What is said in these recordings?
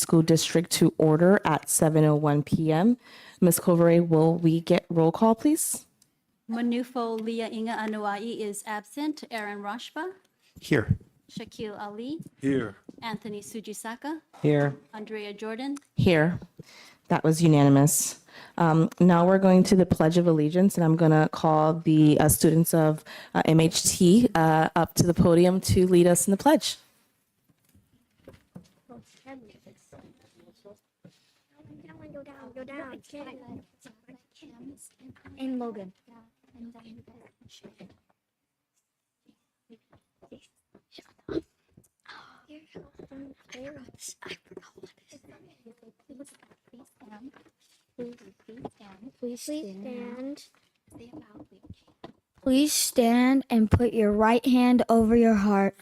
School District to order at 7:01 p.m. Ms. Covere, will we get roll call, please? Manufo Leah Inga Anuai is absent. Aaron Rashba, Here. Shaquille Ali, Here. Anthony Sujisaka, Here. Andrea Jordan. Here. That was unanimous. Now we're going to the Pledge of Allegiance, and I'm going to call the students of MHT up to the podium to lead us in the pledge. Go down. And Logan. Please stand and put your right hand over your heart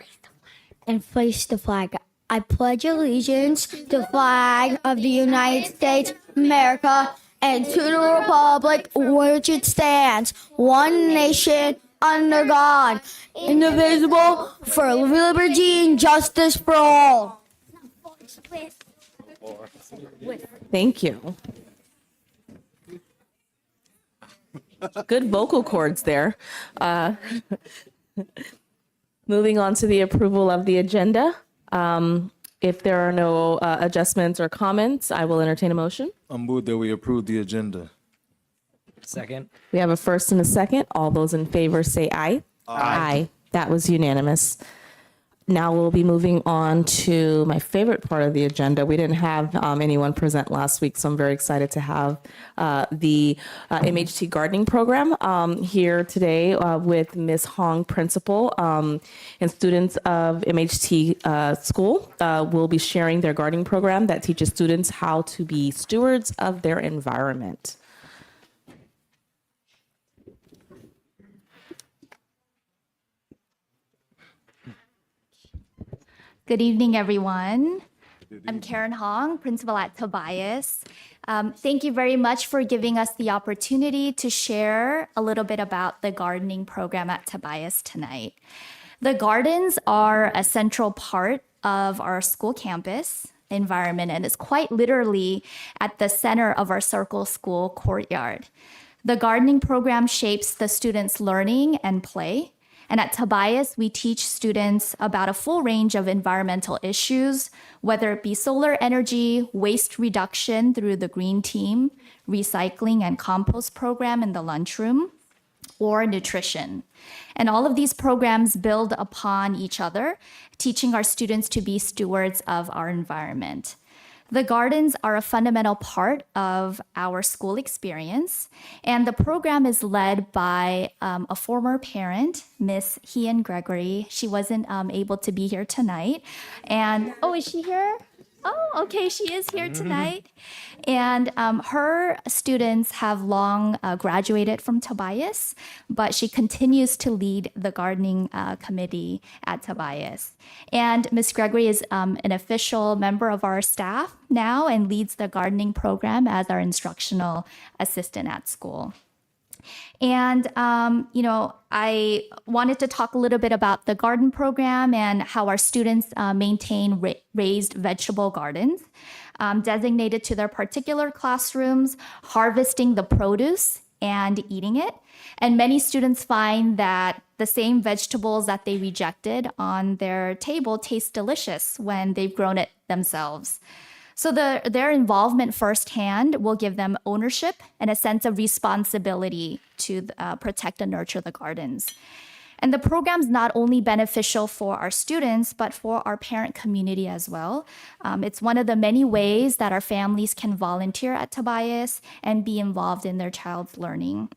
and face the flag. I pledge allegiance to the flag of the United States of America and to the republic which it stands, one nation under God, indivisible, for liberty and justice for all. Thank you. Good vocal cords there. Moving on to the approval of the agenda. If there are no adjustments or comments, I will entertain a motion. I move that we approve the agenda. Second. We have a first and a second. All those in favor say aye. Aye. That was unanimous. Now we'll be moving on to my favorite part of the agenda. We didn't have anyone present last week, so I'm very excited to have the MHT gardening program here today with Ms. Hong, principal, and students of MHT school will be sharing their gardening program that teaches students how to be stewards of their environment. Good evening, everyone. I'm Karen Hong, principal at Tobias. Thank you very much for giving us the opportunity to share a little bit about the gardening program at Tobias tonight. The gardens are a central part of our school campus environment, and it's quite literally at the center of our Circle School courtyard. The gardening program shapes the students' learning and play. And at Tobias, we teach students about a full range of environmental issues, whether it be solar energy, waste reduction through the green team, recycling and compost program in the lunchroom, or nutrition. And all of these programs build upon each other, teaching our students to be stewards of our environment. The gardens are a fundamental part of our school experience, and the program is led by a former parent, Miss Hien Gregory. She wasn't able to be here tonight. And, oh, is she here? Oh, okay, she is here tonight. And her students have long graduated from Tobias, but she continues to lead the gardening committee at Tobias. And Ms. Gregory is an official member of our staff now and leads the gardening program as our instructional assistant at school. And, I wanted to talk a little bit about the garden program and how our students maintain raised vegetable gardens designated to their particular classrooms, harvesting the produce and eating it. And many students find that the same vegetables that they rejected on their table taste delicious when they've grown it themselves. So their involvement firsthand will give them ownership and a sense of responsibility to protect and nurture the gardens. And the program's not only beneficial for our students, but for our parent community as well. It's one of the many ways that our families can volunteer at Tobias and be involved in their child's learning.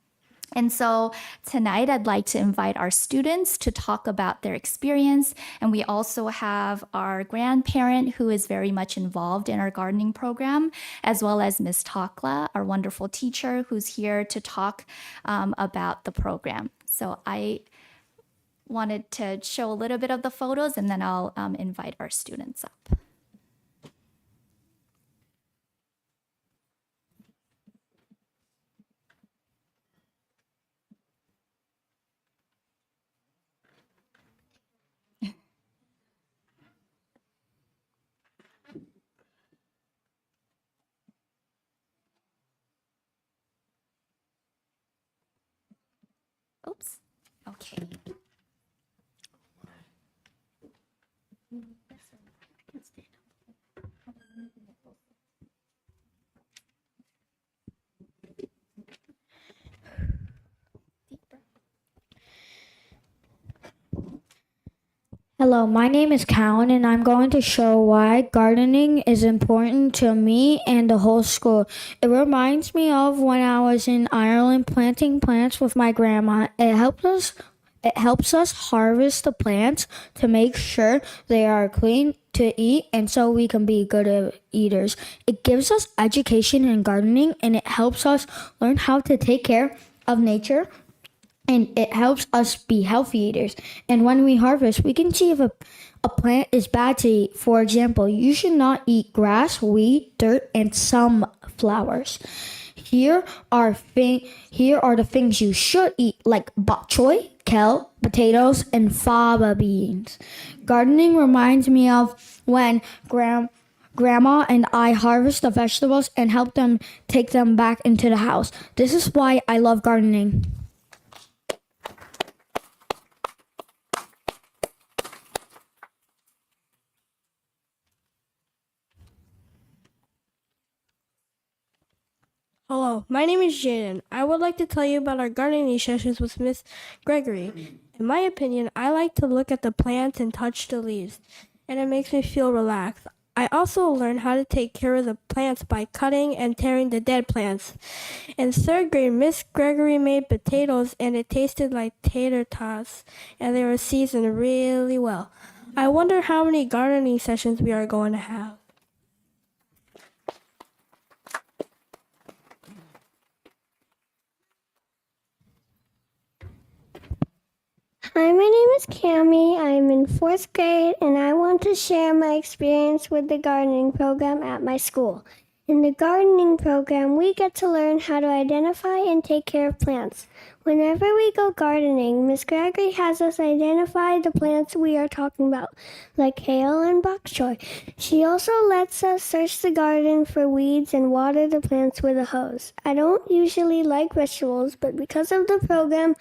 And so tonight, I'd like to invite our students to talk about their experience. And we also have our grandparent who is very much involved in our gardening program, as well as Ms. Takla, our wonderful teacher, who's here to talk about the program. So I wanted to show a little bit of the photos, and then I'll invite our students up. Okay. Hello, my name is Callan, and I'm going to show why gardening is important to me and the whole school. It reminds me of when I was in Ireland planting plants with my grandma. It helps us harvest the plants to make sure they are clean to eat and so we can be good eaters. It gives us education in gardening and it helps us learn how to take care of nature and it helps us be healthy eaters. And when we harvest, we can see if a plant is bad to eat. For example, you should not eat grass, weed, dirt, and some flowers. Here are the things you should eat, like bok choy, kale, potatoes, and faba beans. Gardening reminds me of when Grandma and I harvest the vegetables and help them take them back into the house. This is why I love gardening. Hello, my name is Jaden. I would like to tell you about our gardening sessions with Miss Gregory. In my opinion, I like to look at the plants and touch the leaves, and it makes me feel relaxed. I also learned how to take care of the plants by cutting and tearing the dead plants. In third grade, Miss Gregory made potatoes, and it tasted like tater tots, and they were seasoned really well. I wonder how many gardening sessions we are going to have. Hi, my name is Cami. I'm in fourth grade, and I want to share my experience with the gardening program at my school. In the gardening program, we get to learn how to identify and take care of plants. Whenever we go gardening, Miss Gregory has us identify the plants we are talking about, like kale and bok choy. She also lets us search the garden for weeds and water the plants with a hose. I don't usually like vegetables, but because of the program,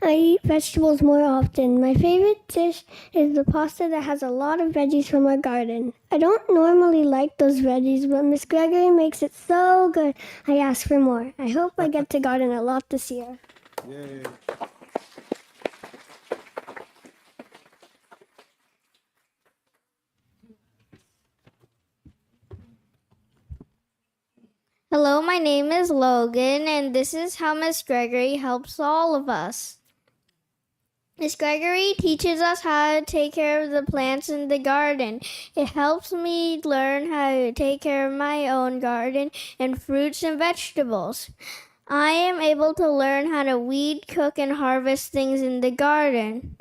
I eat vegetables more often. My favorite dish is the pasta that has a lot of veggies from our garden. I don't normally like those veggies, but Miss Gregory makes it so good. I ask for more. I hope I get to garden a lot this year. Yay. Hello, my name is Logan, and this is how Miss Gregory helps all of us. Miss Gregory teaches us how to take care of the plants in the garden. It helps me learn how to take care of my own garden and fruits and vegetables. I am able to learn how to weed, cook, and harvest things in the garden.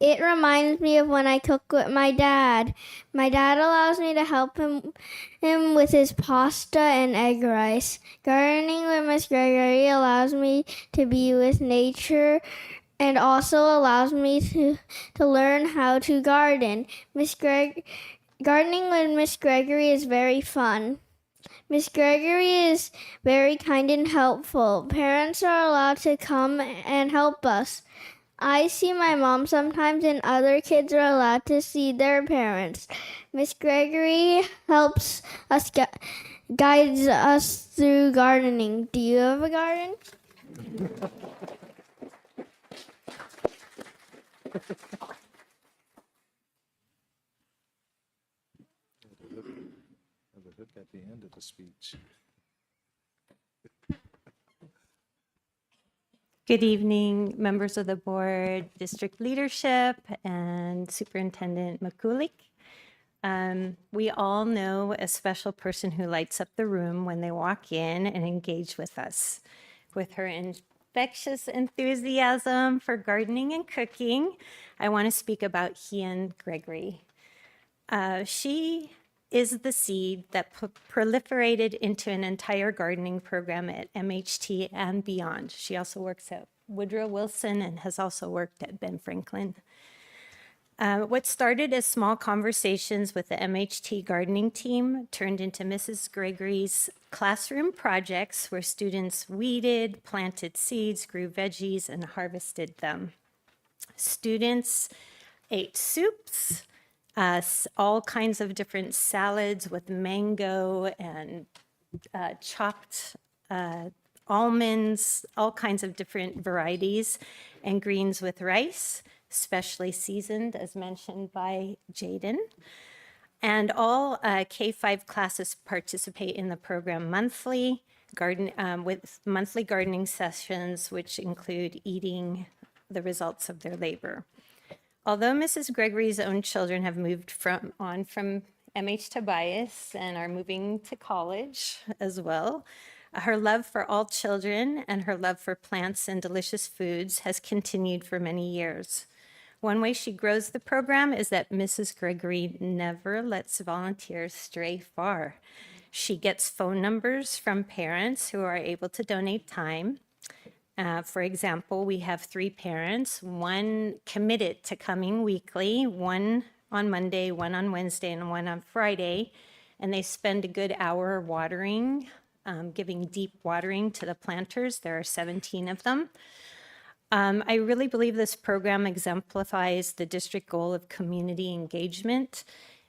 It reminds me of when I cook with my dad. My dad allows me to help him with his pasta and egg rice. Gardening with Miss Gregory allows me to be with nature and also allows me to learn how to garden. Gardening with Miss Gregory is very fun. Miss Gregory is very kind and helpful. Parents are allowed to come and help us. I see my mom sometimes and other kids are allowed to see their parents. Miss Gregory helps us, guides us through gardening. Do you have a garden? Have a hook at the end of the speech. Good evening, members of the board, district leadership, and Superintendent McCulick. We all know a special person who lights up the room when they walk in and engage with us. With her infectious enthusiasm for gardening and cooking, I want to speak about Hien Gregory. She is the seed that proliferated into an entire gardening program at MHT and beyond. She also works at Woodrow Wilson and has also worked at Ben Franklin. What started as small conversations with the MHT gardening team turned into Mrs. Gregory's classroom projects where students weeded, planted seeds, grew veggies, and harvested them. Students ate soups, all kinds of different salads with mango and chopped almonds, all kinds of different varieties, and greens with rice, specially seasoned, as mentioned by Jaden. And all K-5 classes participate in the program monthly, with monthly gardening sessions, which include eating the results of their labor. Although Mrs. Gregory's own children have moved from MH Tobias and are moving to college as well, her love for all children and her love for plants and delicious foods has continued for many years. One way she grows the program is that Mrs. Gregory never lets volunteers stray far. She gets phone numbers from parents who are able to donate time. For example, we have 3 parents, one committed to coming weekly, one on Monday, one on Wednesday, and one on Friday, and they spend a good hour watering, giving deep watering to the planters. There are 17 of them. I really believe this program exemplifies the district goal of community engagement.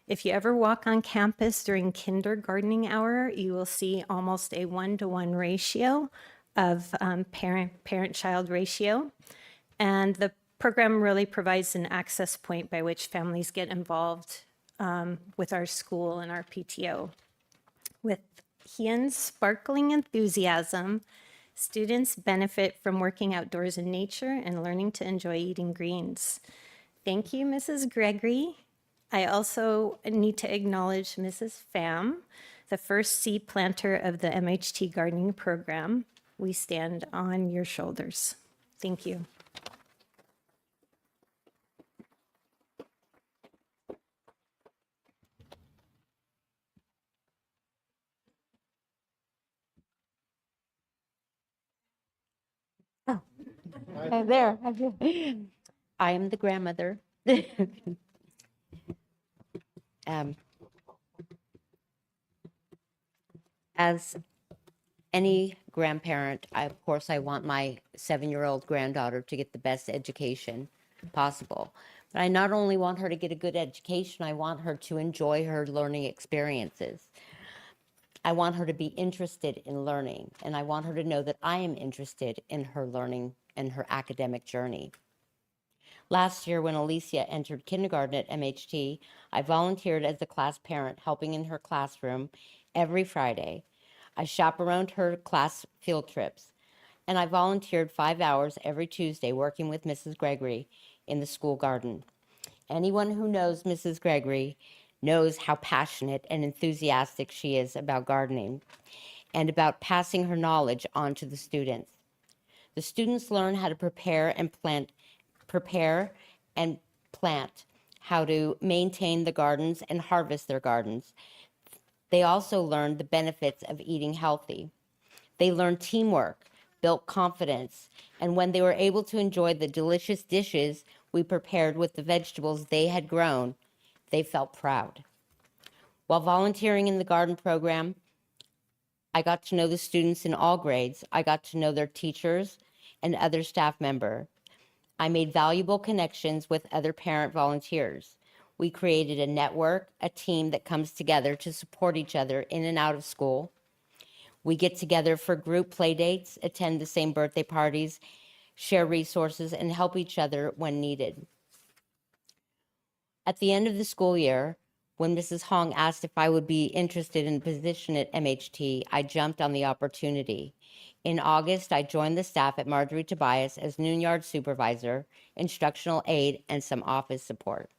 If you ever walk on campus during kindergartening hour, you will see almost a 1-to-1 ratio of parent-child ratio. And the program really provides an access point by which families get involved with our school and our PTO. With Hyun's sparkling enthusiasm, students benefit from working outdoors in nature and learning to enjoy eating greens. Thank you, Mrs. Gregory. I also need to acknowledge Mrs. Pham, the first seed planter of the MHT gardening program. We stand on your shoulders. Thank you. There. I am the grandmother. Um, as any grandparent, of course, I want my 7-year-old granddaughter to get the best education possible. But I not only want her to get a good education, I want her to enjoy her learning experiences. I want her to be interested in learning, and I want her to know that I am interested in her learning and her academic journey. Last year, when Alicia entered kindergarten at MHT, I volunteered as a class parent, helping in her classroom every Friday. I chaperoned her class field trips, and I volunteered 5 hours every Tuesday working with Mrs. Gregory in the school garden. Anyone who knows Mrs. Gregory knows how passionate and enthusiastic she is about gardening and about passing her knowledge on to the students. The students learn how to prepare and plant, how to maintain the gardens and harvest their gardens. They also learn the benefits of eating healthy. They learned teamwork, built confidence, and when they were able to enjoy the delicious dishes we prepared with the vegetables they had grown, they felt proud. While volunteering in the garden program, I got to know the students in all grades. I got to know their teachers and other staff members. I made valuable connections with other parent volunteers. We created a network, a team that comes together to support each other in and out of school. We get together for group play dates, attend the same birthday parties, share resources, and help each other when needed. At the end of the school year, when Mrs. Hong asked if I would be interested in a position at MHT, I jumped on the opportunity. In August, I joined the staff at Marjorie Tobias as noon yard supervisor, instructional aide, and some office support.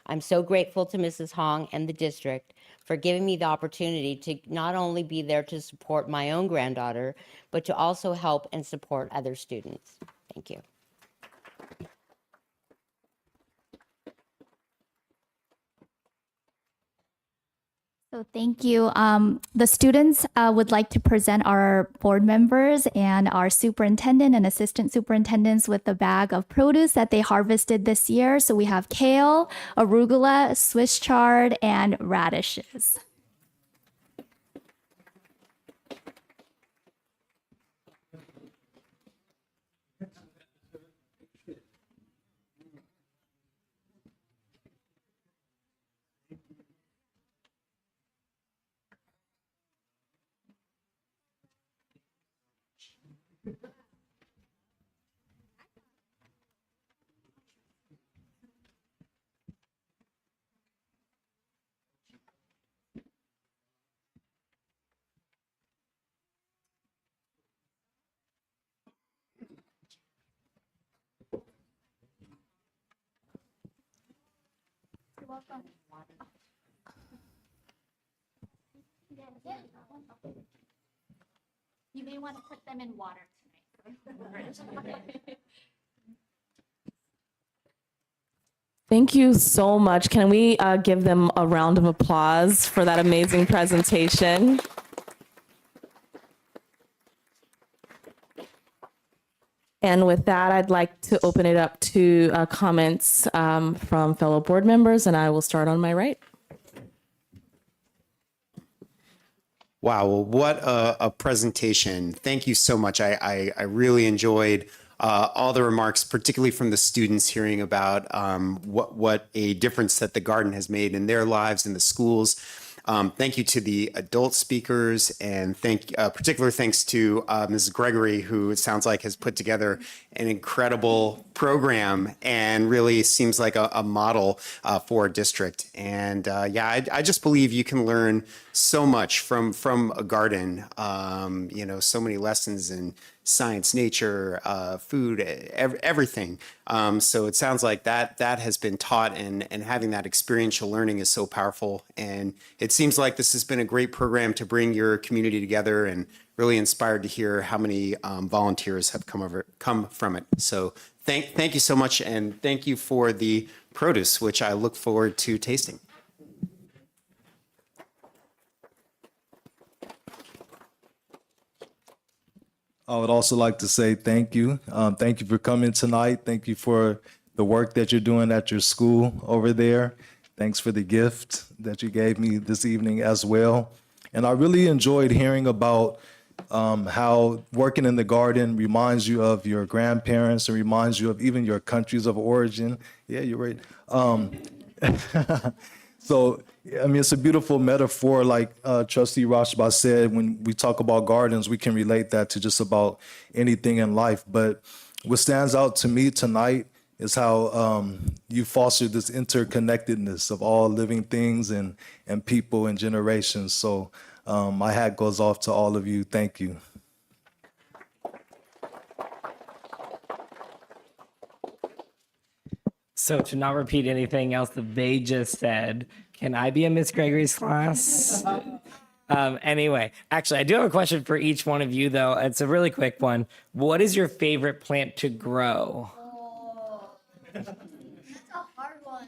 I'm so grateful to Mrs. Hong and the district for giving me the opportunity to not only be there to support my own granddaughter, but to also help and support other students. Thank you. So thank you. The students would like to present our board members and our superintendent and assistant superintendents with the bag of produce that they harvested this year. So we have kale, arugula, Swiss chard, and radishes. You may want to put them in water tonight. Thank you so much. Can we give them a round of applause for that amazing presentation? And with that, I'd like to open it up to comments from fellow board members, and I will start on my right. Wow, well, what a presentation. Thank you so much. I really enjoyed all the remarks, particularly from the students, hearing about what a difference that the garden has made in their lives in the schools. Thank you to the adult speakers, and particular thanks to Mrs. Gregory, who it sounds like has put together an incredible program and really seems like a model for our district. And I just believe you can learn so much from a garden. So many lessons in science, nature, food, everything. So it sounds like that has been taught, and having that experiential learning is so powerful. And it seems like this has been a great program to bring your community together, and really inspired to hear how many volunteers have come from it. So thank you so much, and thank you for the produce, which I look forward to tasting. I would also like to say thank you. Thank you for coming tonight. Thank you for the work that you're doing at your school over there. Thanks for the gift that you gave me this evening as well. And I really enjoyed hearing about how working in the garden reminds you of your grandparents and reminds you of even your countries of origin. Yeah, you're right. So, I mean, it's a beautiful metaphor. Like Trustee Rashba said, when we talk about gardens, we can relate that to just about anything in life. But what stands out to me tonight is how you fostered this interconnectedness of all living things and people and generations. So my hat goes off to all of you. Thank you. So to not repeat anything else that they just said, can I be in Miss Gregory's class? Anyway, actually, I do have a question for each one of you, though. It's a really quick one. What is your favorite plant to grow? That's a hard one.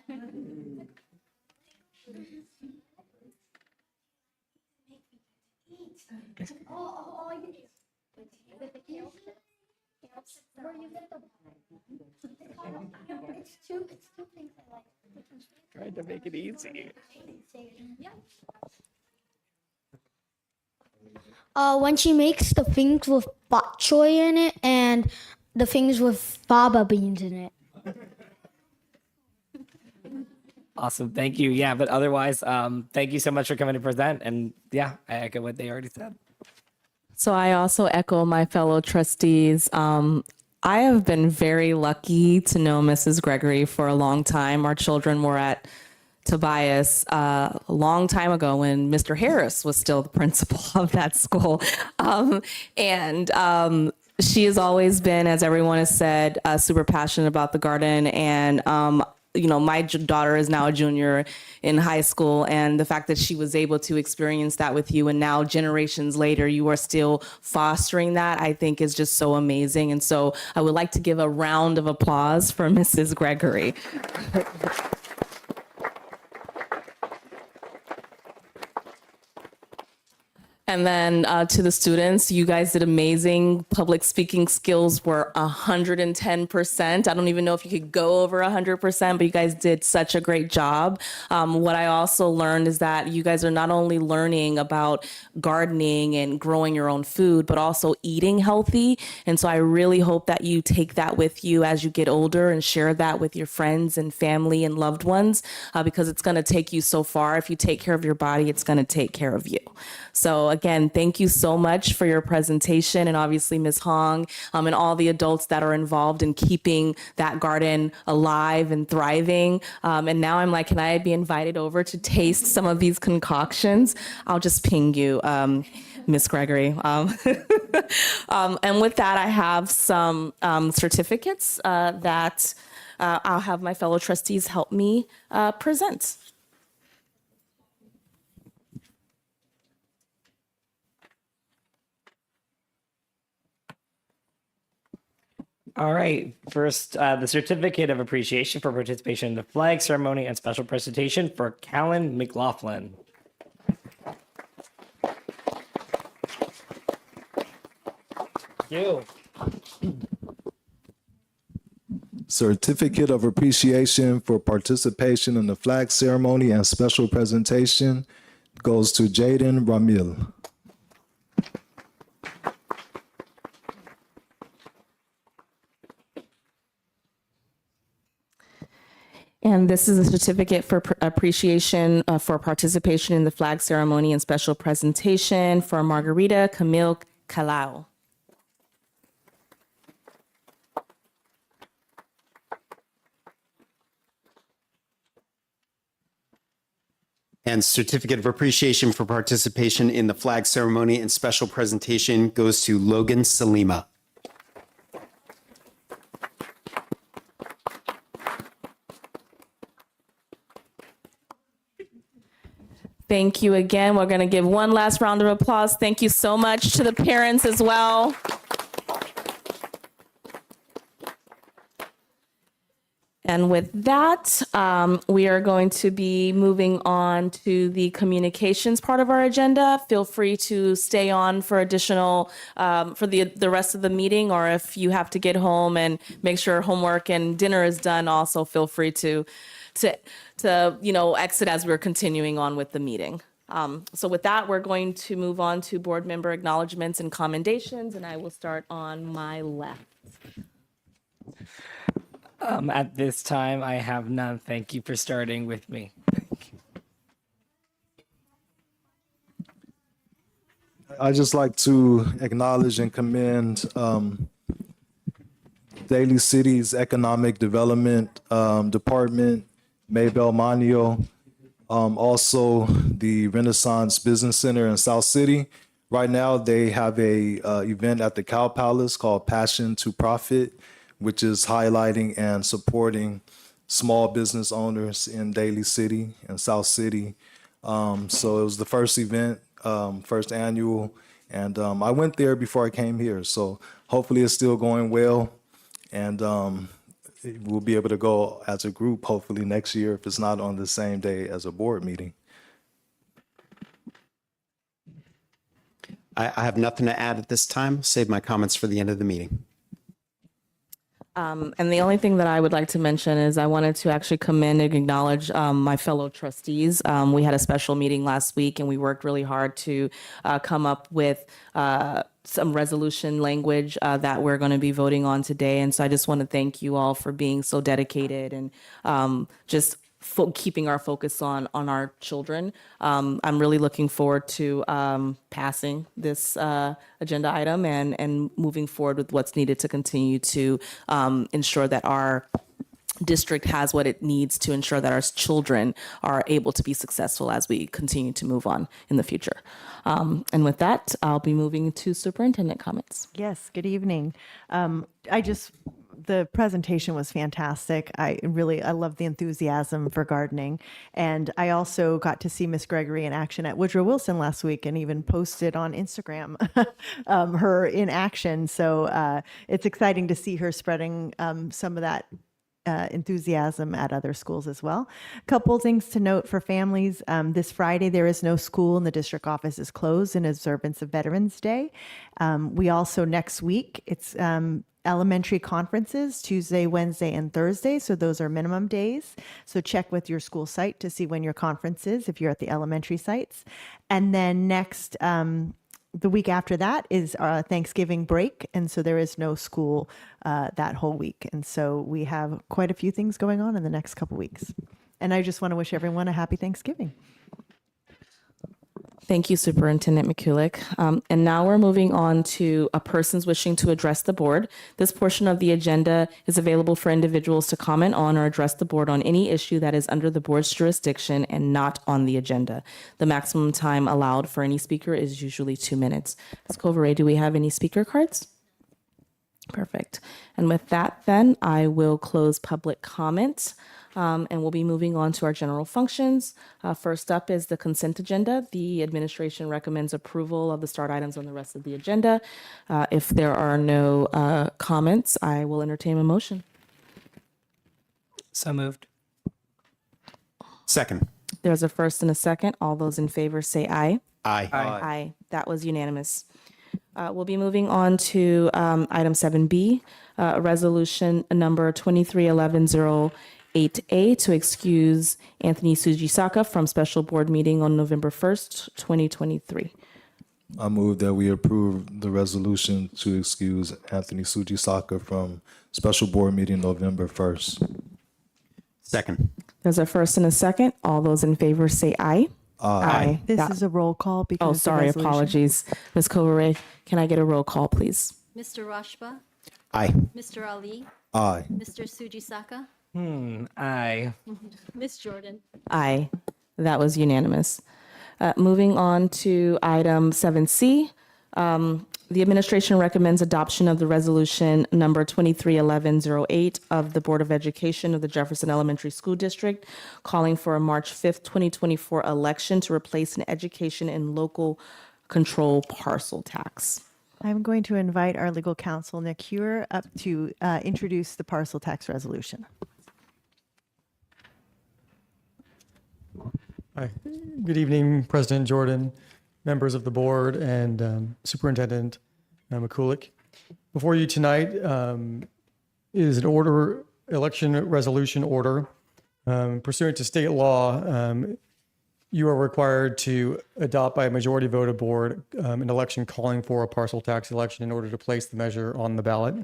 It's two things I like. Trying to make it easy. When she makes the things with bok choy in it and the things with faba beans in it. Awesome. Thank you. Yeah, but otherwise, thank you so much for coming to present. And yeah, I echo what they already said. So I also echo my fellow trustees. I have been very lucky to know Mrs. Gregory for a long time. Our children were at Tobias a long time ago when Mr. Harris was still the principal of that school. She has always been, as everyone has said, super passionate about the garden. And my daughter is now a junior in high school, and the fact that she was able to experience that with you, and now generations later, you are still fostering that, I think is just so amazing. And so I would like to give a round of applause for Mrs. Gregory. And then to the students, you guys did amazing. Public speaking skills were 110%. I don't even know if you could go over 100%, but you guys did such a great job. What I also learned is that you guys are not only learning about gardening and growing your own food, but also eating healthy. And so I really hope that you take that with you as you get older and share that with your friends and family and loved ones, because it's going to take you so far. If you take care of your body, it's going to take care of you. So again, thank you so much for your presentation, and obviously Ms. Hong and all the adults that are involved in keeping that garden alive and thriving. And now I'm like, can I be invited over to taste some of these concoctions? I'll just ping you, Ms. Gregory. And with that, I have some certificates that I'll have my fellow trustees help me present. All right. First, the certificate of appreciation for participation in the flag ceremony and special presentation for Callan McLaughlin. Thank you. Certificate of appreciation for participation in the flag ceremony and special presentation goes to Jaden Ramil. And this is a certificate for appreciation for participation in the flag ceremony and special presentation for Margarita Camille Kalau. And certificate of appreciation for participation in the flag ceremony and special presentation goes to Logan Salima. Thank you again. We're going to give one last round of applause. Thank you so much to the parents as well. And with that, we are going to be moving on to the communications part of our agenda. Feel free to stay on for additional, for the rest of the meeting, or if you have to get home and make sure homework and dinner is done, also feel free to exit as we're continuing on with the meeting. So with that, we're going to move on to board member acknowledgements and commendations, and I will start on my left. At this time, I have none. Thank you for starting with me. I'd just like to acknowledge and commend Daly City's Economic Development Department, Maybell Manio, also the Renaissance Business Center in South City. Right now, they have a event at the Cow Palace called Passion to Profit, which is highlighting and supporting small business owners in Daly City and South City. So it was the first event, first annual, and I went there before I came here. So hopefully it's still going well, and we'll be able to go as a group hopefully next year if it's not on the same day as a board meeting. I have nothing to add at this time. Save my comments for the end of the meeting. And the only thing that I would like to mention is I wanted to actually commend and acknowledge my fellow trustees. We had a special meeting last week and we worked really hard to come up with some resolution language that we're going to be voting on today. And so I just want to thank you all for being so dedicated and just keeping our focus on our children. I'm really looking forward to passing this agenda item and moving forward with what's needed to continue to ensure that our district has what it needs to ensure that our children are able to be successful as we continue to move on in the future. And with that, I'll be moving to superintendent comments. Yes, good evening. The presentation was fantastic. I love the enthusiasm for gardening. And I also got to see Miss Gregory in action at Woodrow Wilson last week and even posted on Instagram her in action. So it's exciting to see her spreading some of that enthusiasm at other schools as well. A couple things to note for families. This Friday, there is no school and the district office is closed in observance of Veterans Day. We also, next week, it's elementary conferences, Tuesday, Wednesday, and Thursday. So those are minimum days. So check with your school site to see when your conference is if you're at the elementary sites. And then next, the week after that is our Thanksgiving break. And so there is no school that whole week. And so we have quite a few things going on in the next couple weeks. And I just want to wish everyone a happy Thanksgiving. Thank you, Superintendent McCulloch. And now we're moving on to persons wishing to address the board. This portion of the agenda is available for individuals to comment on or address the board on any issue that is under the board's jurisdiction and not on the agenda. The maximum time allowed for any speaker is usually 2 minutes. Ms. Covere, do we have any speaker cards? Perfect. And with that, then I will close public comment, and we'll be moving on to our general functions. First up is the consent agenda. The administration recommends approval of the start items on the rest of the agenda. If there are no comments, I will entertain a motion. So moved. Second. There's a first and a second. All those in favor say aye. Aye. Aye. That was unanimous. We'll be moving on to item 7B, resolution number 231108A to excuse Anthony Sujisaka from special board meeting on November 1st, 2023. I move that we approve the resolution to excuse Anthony Sujisaka from special board meeting November 1st. Second. There's a first and a second. All those in favor say aye. Aye. This is a roll call because Oh, the sorry. resolution- Apologies. Ms. Kovare, can I get a roll call, please? Mr. Rashba, Aye. Mr. Ali, Aye. Mr. Sujisaka, Aye. Ms. Jordan. Aye. That was unanimous. Moving on to item 7C, the administration recommends adoption of the resolution number 231108 of the Board of Education of the Jefferson Elementary School District, calling for a March 5th, 2024 election to replace an education and local control parcel tax. I'm going to invite our legal counsel, Nick Hewer, up to introduce the parcel tax resolution. Hi. Good evening, President Jordan, members of the board, and Superintendent McCulick. Before you tonight is an election resolution order. Pursuant to state law, you are required to adopt by a majority vote of board an election calling for a parcel tax election in order to place the measure on the ballot.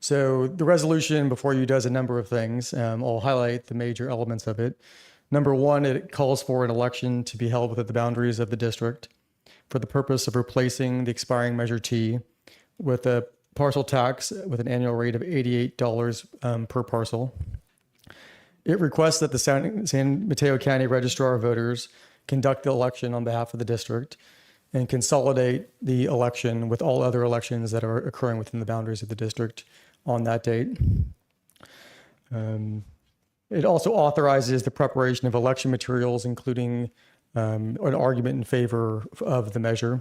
So the resolution before you does a number of things. I'll highlight the major elements of it. Number one, it calls for an election to be held within the boundaries of the district for the purpose of replacing the expiring Measure T with a parcel tax with an annual rate of $88 per parcel. It requests that the San Mateo County Registrar of Voters conduct the election on behalf of the district and consolidate the election with all other elections that are occurring within the boundaries of the district on that date. It also authorizes the preparation of election materials, including an argument in favor of the measure.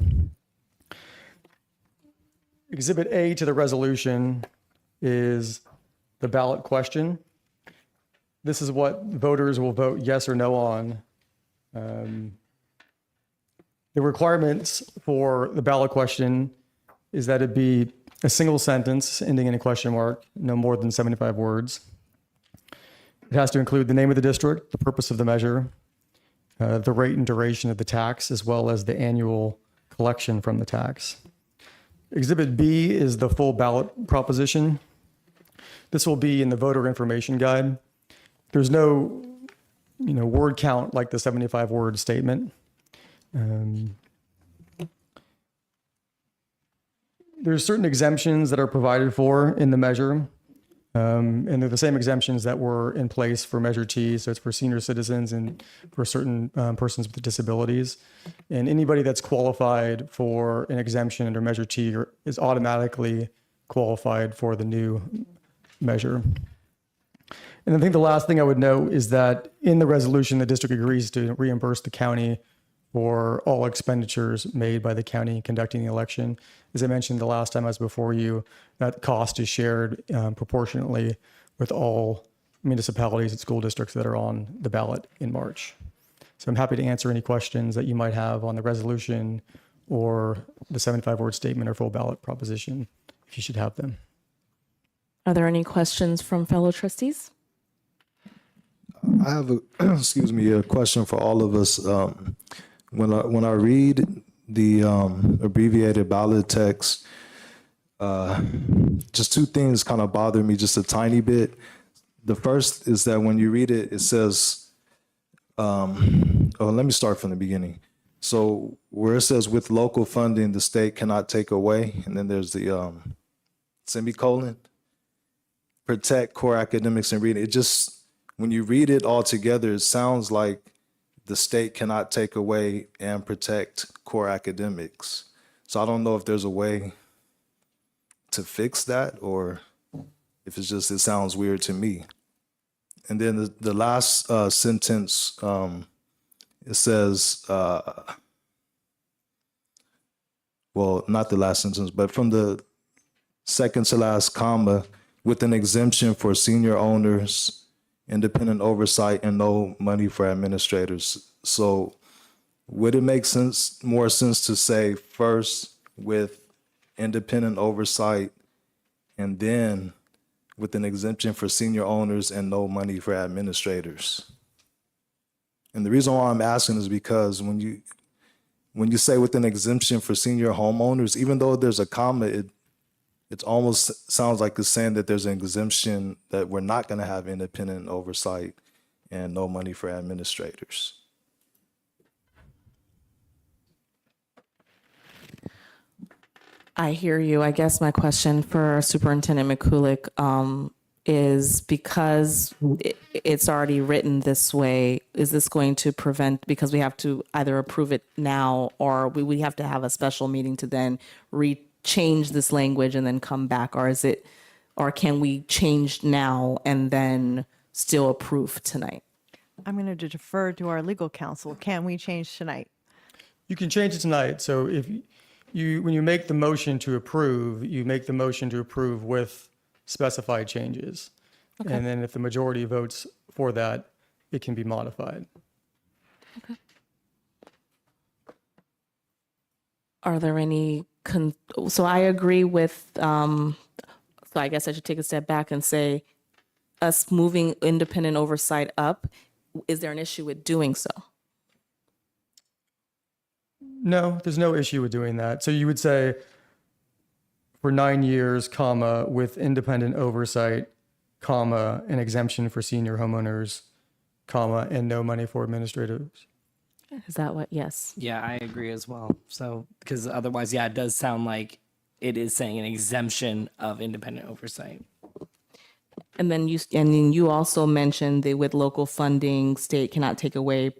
Exhibit A to the resolution is the ballot question. This is what voters will vote yes or no on. The requirements for the ballot question is that it be a single sentence ending in a question mark, no more than 75 words. It has to include the name of the district, the purpose of the measure, the rate and duration of the tax, as well as the annual collection from the tax. Exhibit B is the full ballot proposition. This will be in the voter information guide. There's no, word count like the 75-word statement. There's certain exemptions that are provided for in the measure. And they're the same exemptions that were in place for Measure T. So it's for senior citizens and for certain persons with disabilities. And anybody that's qualified for an exemption under Measure T is automatically qualified for the new measure. And I think the last thing I would note is that in the resolution, the district agrees to reimburse the county for all expenditures made by the county conducting the election. As I mentioned the last time I was before you, that cost is shared proportionately with all municipalities and school districts that are on the ballot in March. So I'm happy to answer any questions that you might have on the resolution or the 75-word statement or full ballot proposition, if you should have them. Are there any questions from fellow trustees? I have a question for all of us. When I read the abbreviated ballot text, just two things kind of bother me just a tiny bit. The first is that when you read it, it says, let me start from the beginning. So where it says with local funding, the state cannot take away, and then there's the semicolon, protect core academics and reading. It just, when you read it all together, it sounds like the state cannot take away and protect core academics. So I don't know if there's a way to fix that, or if it's just, it sounds weird to me. And then the last sentence, it says, well, not the last sentence, but from the second to last comma, with an exemption for senior owners, independent oversight, and no money for administrators. So would it make more sense to say first with independent oversight and then with an exemption for senior owners and no money for administrators? And the reason why I'm asking is because when you say with an exemption for senior homeowners, even though there's a comma, it almost sounds like it's saying that there's an exemption that we're not going to have independent oversight and no money for administrators. I hear you. I guess my question for Superintendent McCulick is, because it's already written this way, is this going to prevent, because we have to either approve it now or we have to have a special meeting to then change this language and then come back, or can we change now and then still approve tonight? I'm going to defer to our legal counsel. Can we change tonight? You can change it tonight. So if when you make the motion to approve, you make the motion to approve with specified changes. Okay. And then if the majority votes for that, it can be modified. Okay. Are there any, so I agree with, so I guess I should take a step back and say, us moving independent oversight up, is there an issue with doing so? No, there's no issue with doing that. So you would say for 9 years, comma, with independent oversight, comma, an exemption for senior homeowners, comma, and no money for administrators. Is that what? Yes. Yeah, I agree as well. So, because otherwise, yeah, it does sound like it is saying an exemption of independent oversight. And then you also mentioned that with local funding, state cannot take away.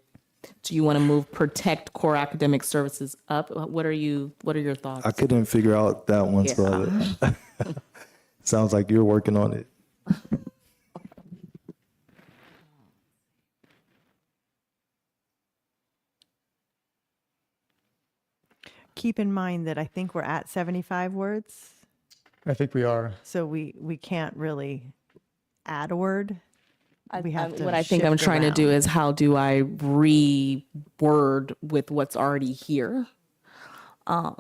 Do you want to move protect core academic services up? What are your thoughts? I couldn't figure out that one, so sounds like you're working on it. Keep in mind that I think we're at 75 words, I think we are. so we can't really add a word. We have to what I think I'm shift trying to do around. is, how do I reword with what's already here? Do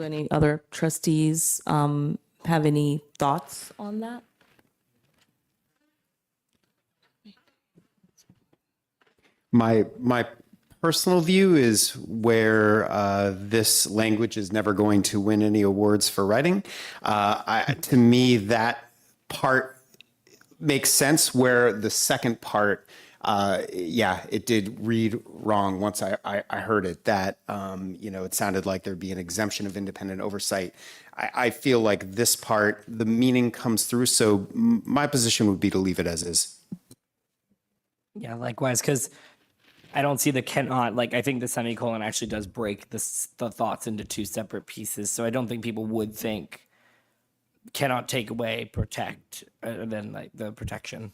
any other trustees have any thoughts on that? My personal view is where this language is never going to win any awards for writing. To me, that part makes sense, where the second part, it did read wrong once I heard it, that, it sounded like there'd be an exemption of independent oversight. I feel like this part, the meaning comes through, so my position would be to leave it as is. Yeah, likewise, because I don't see the cannot, I think the semicolon actually does break the thoughts into two separate pieces. So I don't think people would think cannot take away, protect, than the protection.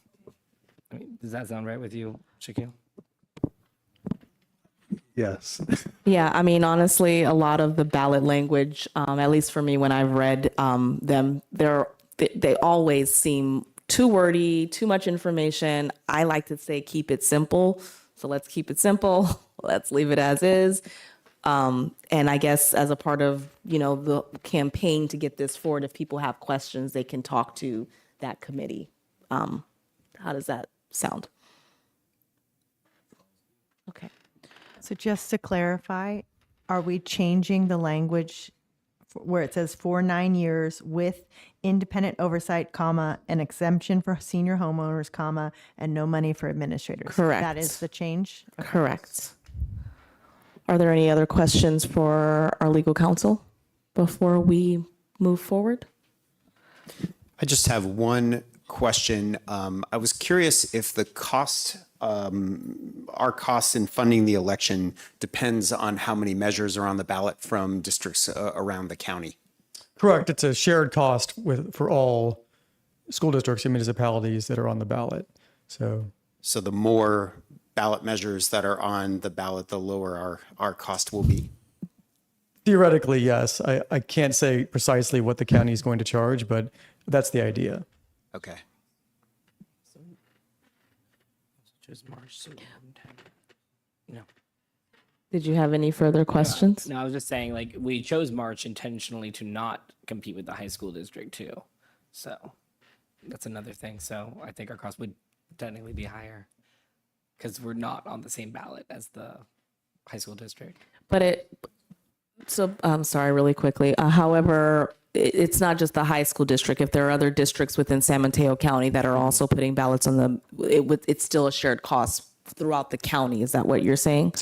I mean, does that sound right with you, Shaquille? Yes. Yeah, I mean, honestly, a lot of the ballot language, at least for me, when I've read them, they always seem too wordy, too much information. I like to say keep it simple. So let's keep it simple. Let's leave it as is. And I guess as a part of, the campaign to get this forward, if people have questions, they can talk to that committee. How does that sound? Okay. So just to clarify, are we changing the language where it says for 9 years with independent oversight, comma, an exemption for senior homeowners, comma, and no money for administrators? Correct. That is the change? Okay. Correct. Are there any other questions for our legal counsel before we move forward? I just have one question. I was curious if the cost, our costs in funding the election depends on how many measures are on the ballot from districts around the county. Correct. It's a shared cost for all school districts and municipalities that are on the ballot. So the more ballot measures that are on the ballot, the lower our cost will be. theoretically, yes. I can't say precisely what the county is going to charge, but that's the idea. Okay. No. Did you have any further questions? No, I was just saying, like, we chose March intentionally to not compete with the high school district too. So that's another thing. So I think our cost would technically be higher because we're not on the same ballot as the high school district. But I'm sorry, really quickly. However, it's not just the high school district. If there are other districts within San Mateo County that are also putting ballots on it's still a shared cost throughout the county. Is that what you're saying?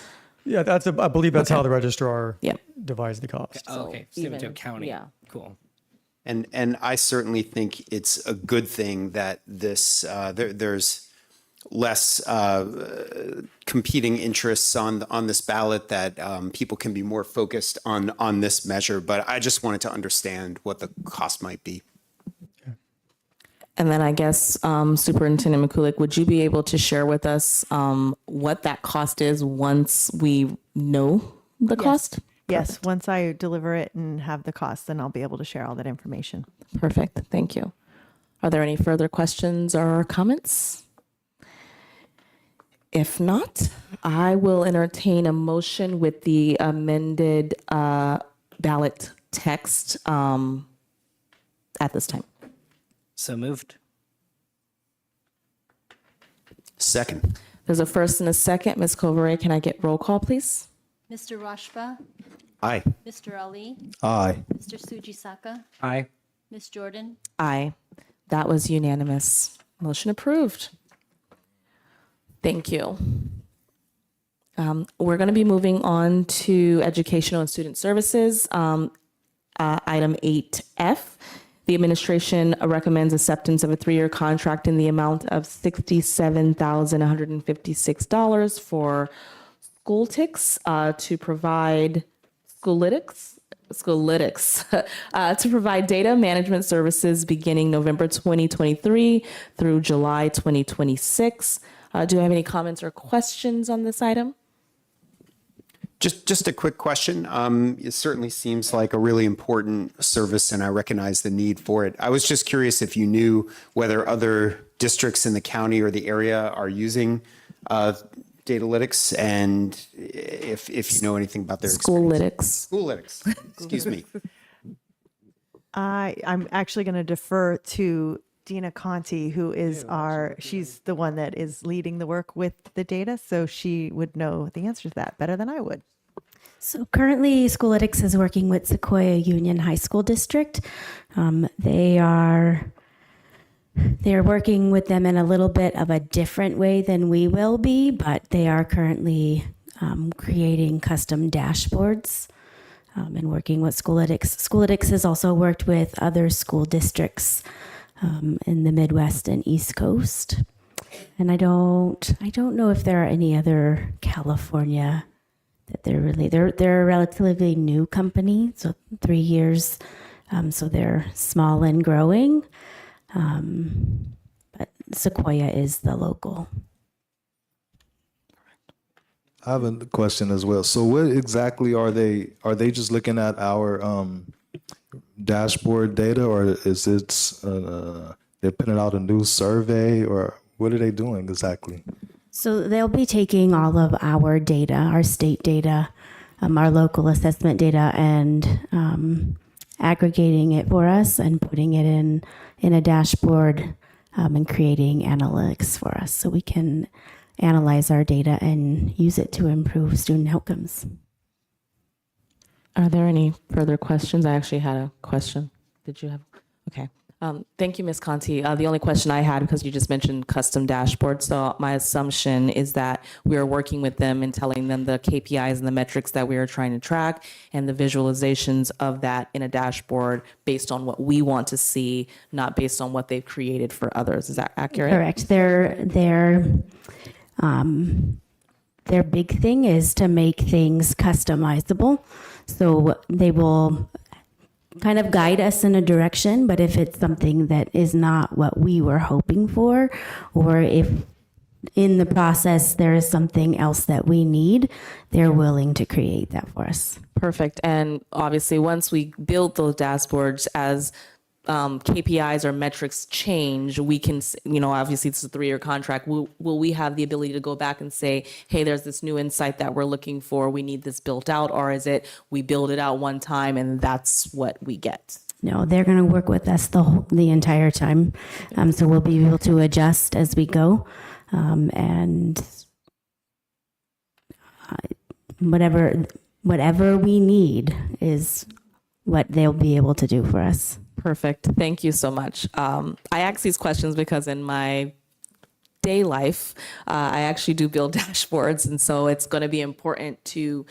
Yeah, I believe that's how the registrar Yep. divides the cost. Oh, okay. San Mateo County. yeah. Cool. And I certainly think it's a good thing that this there's less competing interests on this ballot, that people can be more focused on this measure. But I just wanted to understand what the cost might be. And then I guess Superintendent Mikulik, would you be able to share with us what that cost is once we know the cost? Yes, once I deliver it and have the cost, then I'll be able to share all that information. Perfect. Thank you. Are there any further questions or comments? If not, I will entertain a motion with the amended ballot text at this time. So moved. Second. There's a first and a second. Ms. Kovare, can I get roll call, please? Mr. Rashba, Aye. Mr. Ali, Aye. Mr. Sujisaka, Aye. Ms. Jordan, Aye. That was unanimous. Motion approved. Thank you. We're going to be moving on to educational and student services. Item 8F. The administration recommends acceptance of a 3-year contract in the amount of $67,156 for Schooltics to provide Schoolitics to provide data management services beginning November 2023 through July 2026. Do you have any comments or questions on this item? Just a quick question. It certainly seems like a really important service, and I recognize the need for it. I was just curious if you knew whether other districts in the county or the area are using Datalytics, and if you know anything about their Schoolitics. Schoolitics. Excuse me. I'm actually going to defer to Dina Conti, who is she's the one that is leading the work with the data, so she would know the answer to that better than I would. So currently, Schoolitics is working with Sequoia Union High School District. They're working with them in a little bit of a different way than we will be, but they are currently creating custom dashboards and working with Schoolitics. Schoolitics has also worked with other school districts in the Midwest and East Coast. And I don't know if there are any other California that they're a relatively new company, so 3 years, so they're small and growing. But Sequoia is the local. I have a question as well. So what exactly are they just looking at our dashboard data, or is it they're putting out a new survey, or what are they doing exactly? So they'll be taking all of our data, our state data, our local assessment data, and aggregating it for us and putting it in a dashboard and creating analytics for us so we can analyze our data and use it to improve student outcomes. Are there any further questions? I actually had a question. Did you have? Okay. Thank you, Ms. Conti. The only question I had, because you just mentioned custom dashboards, so my assumption is that we are working with them and telling them the KPIs and the metrics that we are trying to track and the visualizations of that in a dashboard based on what we want to see, not based on what they've created for others. Is that accurate? Correct. Their big thing is to make things customizable. So they will kind of guide us in a direction, but if it's something that is not what we were hoping for, or if in the process there is something else that we need, they're willing to create that for us. Perfect. And obviously, once we build those dashboards as KPIs or metrics change, we can, obviously it's a 3-year contract. Will we have the ability to go back and say, hey, there's this new insight that we're looking for. We need this built out. Or is it we build it out one time and that's what we get? No, they're going to work with us the entire time. So we'll be able to adjust as we go. And whatever we need is what they'll be able to do for us. Perfect. Thank you so much. I ask these questions because in my day life, I actually do build dashboards. And so it's going to be important to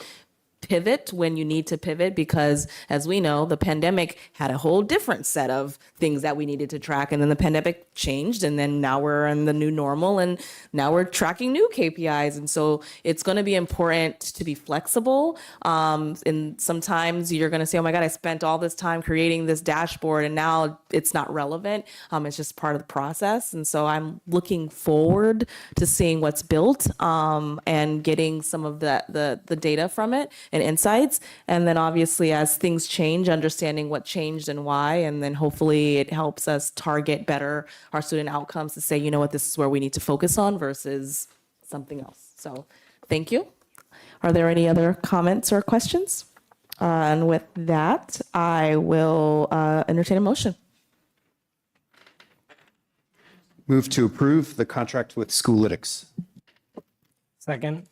pivot when you need to pivot, because as we know, the pandemic had a whole different set of things that we needed to track. And then the pandemic changed, and then now we're in the new normal, and now we're tracking new KPIs. And so it's going to be important to be flexible. And sometimes you're going to say, oh my God, I spent all this time creating this dashboard and now it's not relevant. It's just part of the process. And so I'm looking forward to seeing what's built and getting some of the data from it and insights. And then obviously as things change, understanding what changed and why, and then hopefully it helps us target better our student outcomes to say, you know what, this is where we need to focus on versus something else. So thank you. Are there any other comments or questions? And with that, I will entertain a motion. Move to approve the contract with Schoolitics. Second.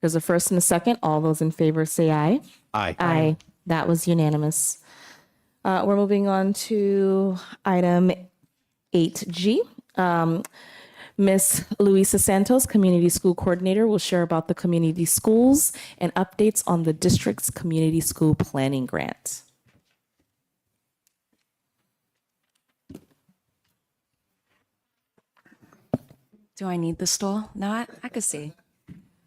There's a first and a second. All those in favor say aye. Aye. Aye. That was unanimous. We're moving on to item 8G. Ms. Luisa Santos, Community School Coordinator, will share about the community schools and updates on the district's community school planning grant. Do I need the stool? No, I could see.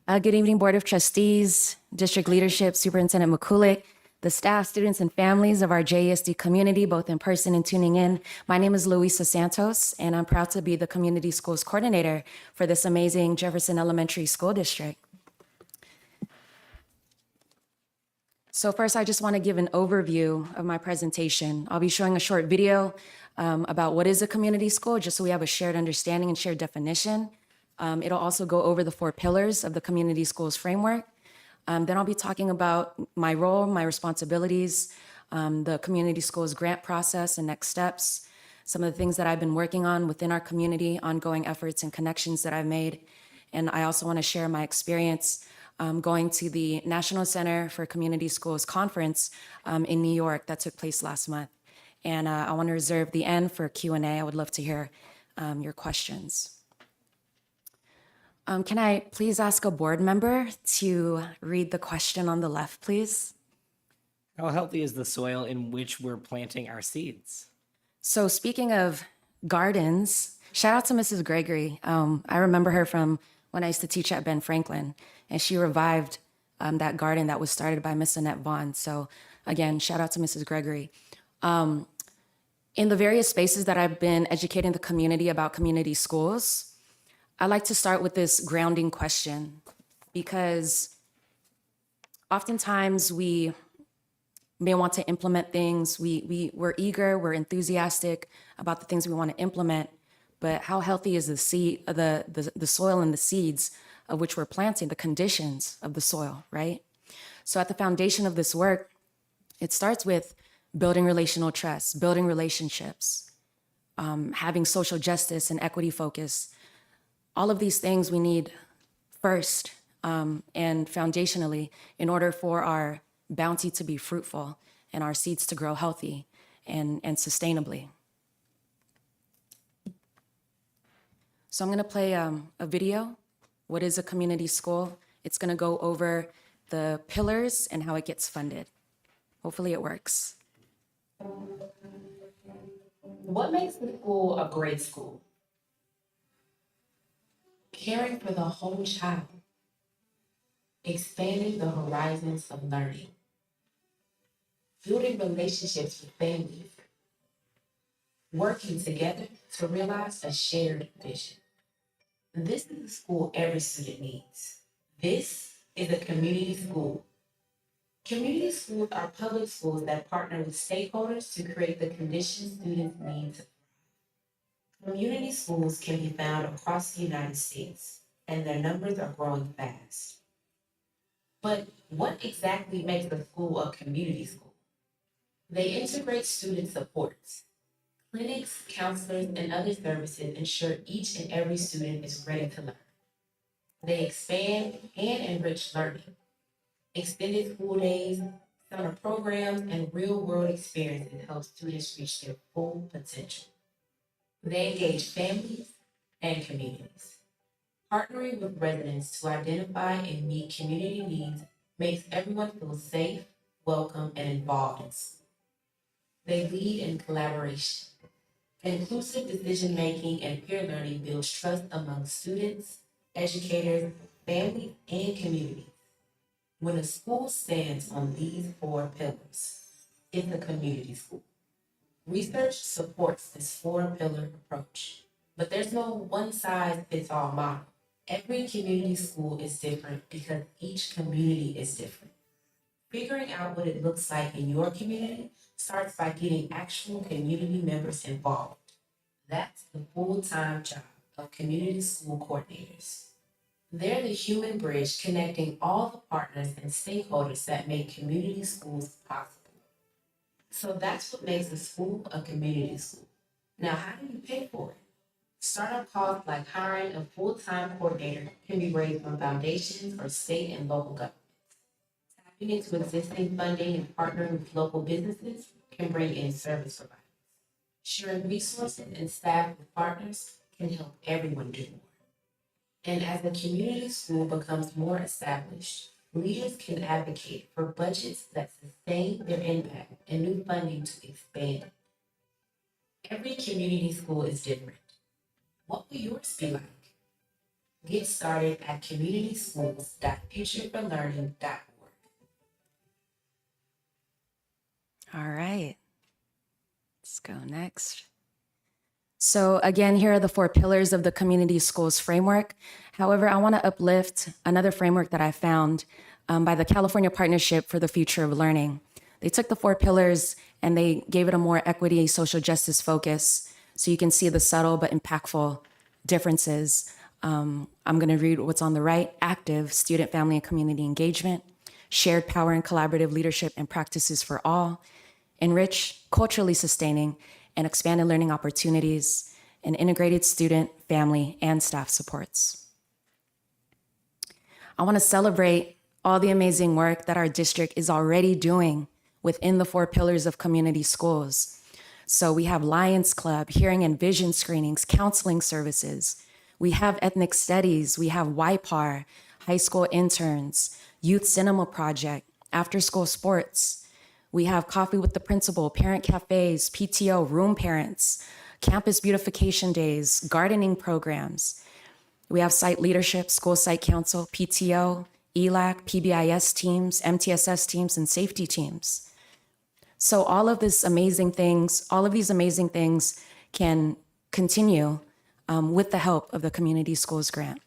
Good evening, Board of Trustees, District Leadership, Superintendent Mikulik, the staff, students, and families of our JESD community, both in person and tuning in. My name is Luisa Santos, and I'm proud to be the Community Schools Coordinator for this amazing Jefferson Elementary School District. So first, I just want to give an overview of my presentation. I'll be showing a short video about what is a community school, just so we have a shared understanding and shared definition. It'll also go over the 4 pillars of the community schools framework. Then I'll be talking about my role, my responsibilities, the community schools grant process and next steps, some of the things that I've been working on within our community, ongoing efforts and connections that I've made. And I also want to share my experience going to the National Center for Community Schools conference in New York that took place last month. And I want to reserve the end for Q&A. I would love to hear your questions. Can I please ask a board member to read the question on the left, please? How healthy is the soil in which we're planting our seeds? So speaking of gardens, shout out to Mrs. Gregory. I remember her from when I used to teach at Ben Franklin, and she revived that garden that was started by Miss Annette Vaughn. So again, shout out to Mrs. Gregory. In the various spaces that I've been educating the community about community schools, I like to start with this grounding question, because oftentimes we may want to implement things. We're eager, we're enthusiastic about the things we want to implement, but how healthy is the seed, the soil and the seeds of which we're planting, the conditions of the soil, right? So at the foundation of this work, it starts with building relational trust, building relationships, having social justice and equity focus. All of these things we need first and foundationally in order for our bounty to be fruitful and our seeds to grow healthy and sustainably. So I'm going to play a video. What is a community school? It's going to go over the pillars and how it gets funded. Hopefully it works. What makes the school a great school? Caring for the whole child, expanding the horizons of learning, building relationships with families, working together to realize a shared vision. This is the school every student needs. This is a community school. Community schools are public schools that partner with stakeholders to create the conditions students need to thrive. Community schools can be found across the United States, and their numbers are growing fast. But what exactly makes a school a community school? They integrate student supports. Clinics, counselors, and other services ensure each and every student is ready to learn. They expand and enrich learning. Extended school days, summer programs, and real-world experiences help students reach their full potential. They engage families and communities. Partnering with residents to identify and meet community needs makes everyone feel safe, welcome, and involved in school. They lead in collaboration. Inclusive decision-making and peer learning builds trust among students, educators, families, and communities. When a school stands on these 4 pillars, it's a community school. Research supports this 4-pillar approach, but there's no one-size-fits-all model. Every community school is different because each community is different. Figuring out what it looks like in your community starts by getting actual community members involved. That's the full-time job of community school coordinators. They're the human bridge connecting all the partners and stakeholders that make community schools possible. So that's what makes a school a community school. Now, how do you pay for it? Startup costs like hiring a full-time coordinator can be raised from foundations or state and local governments. Tapping into existing funding and partnering with local businesses can bring in service providers. Sharing resources and staff with partners can help everyone do more. And as the community school becomes more established, leaders can advocate for budgets that sustain their impact and new funding to expand it. Every community school is different. What will yours be like? Get started at communityschools.futureforlearning.org. All right. Let's go next. So again, here are the 4 pillars of the community schools framework. However, I want to uplift another framework that I found by the California Partnership for the Future of Learning. They took the 4 pillars and they gave it a more equity, social justice focus. So you can see the subtle but impactful differences. I'm going to read what's on the right: active student, family, and community engagement, shared power and collaborative leadership and practices for all, enrich, culturally sustaining, and expanded learning opportunities, and integrated student, family, and staff supports. I want to celebrate all the amazing work that our district is already doing within the 4 pillars of community schools. So we have Lions Club, hearing and vision screenings, counseling services. We have ethnic studies. We have YPAR, high school interns, youth cinema project, after school sports. We have coffee with the principal, parent cafes, PTO, room parents, campus beautification days, gardening programs. We have site leadership, school site council, PTO, ELAC, PBIS teams, MTSS teams, and safety teams. So all of these amazing things can continue with the help of the Community Schools Grant.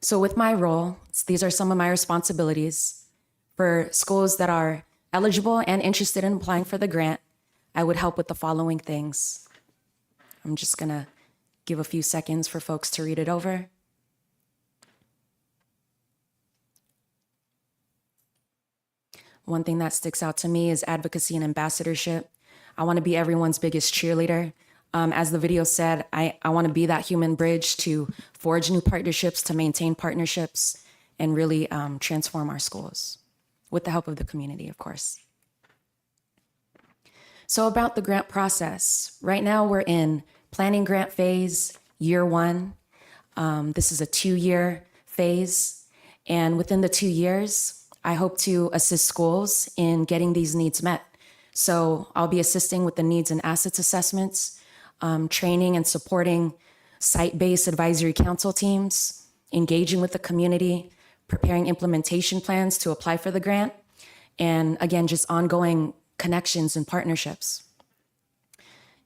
So with my role, these are some of my responsibilities. For schools that are eligible and interested in applying for the grant, I would help with the following things. I'm just gonna give a few seconds for folks to read it over. One thing that sticks out to me is advocacy and ambassadorship. I want to be everyone's biggest cheerleader. As the video said, I want to be that human bridge to forge new partnerships, to maintain partnerships, and really transform our schools with the help of the community, of course. So about the grant process, right now we're in planning grant phase, year one. This is a 2-year phase. And within the 2 years, I hope to assist schools in getting these needs met. So I'll be assisting with the needs and assets assessments, training and supporting site-based advisory council teams, engaging with the community, preparing implementation plans to apply for the grant, and again, just ongoing connections and partnerships.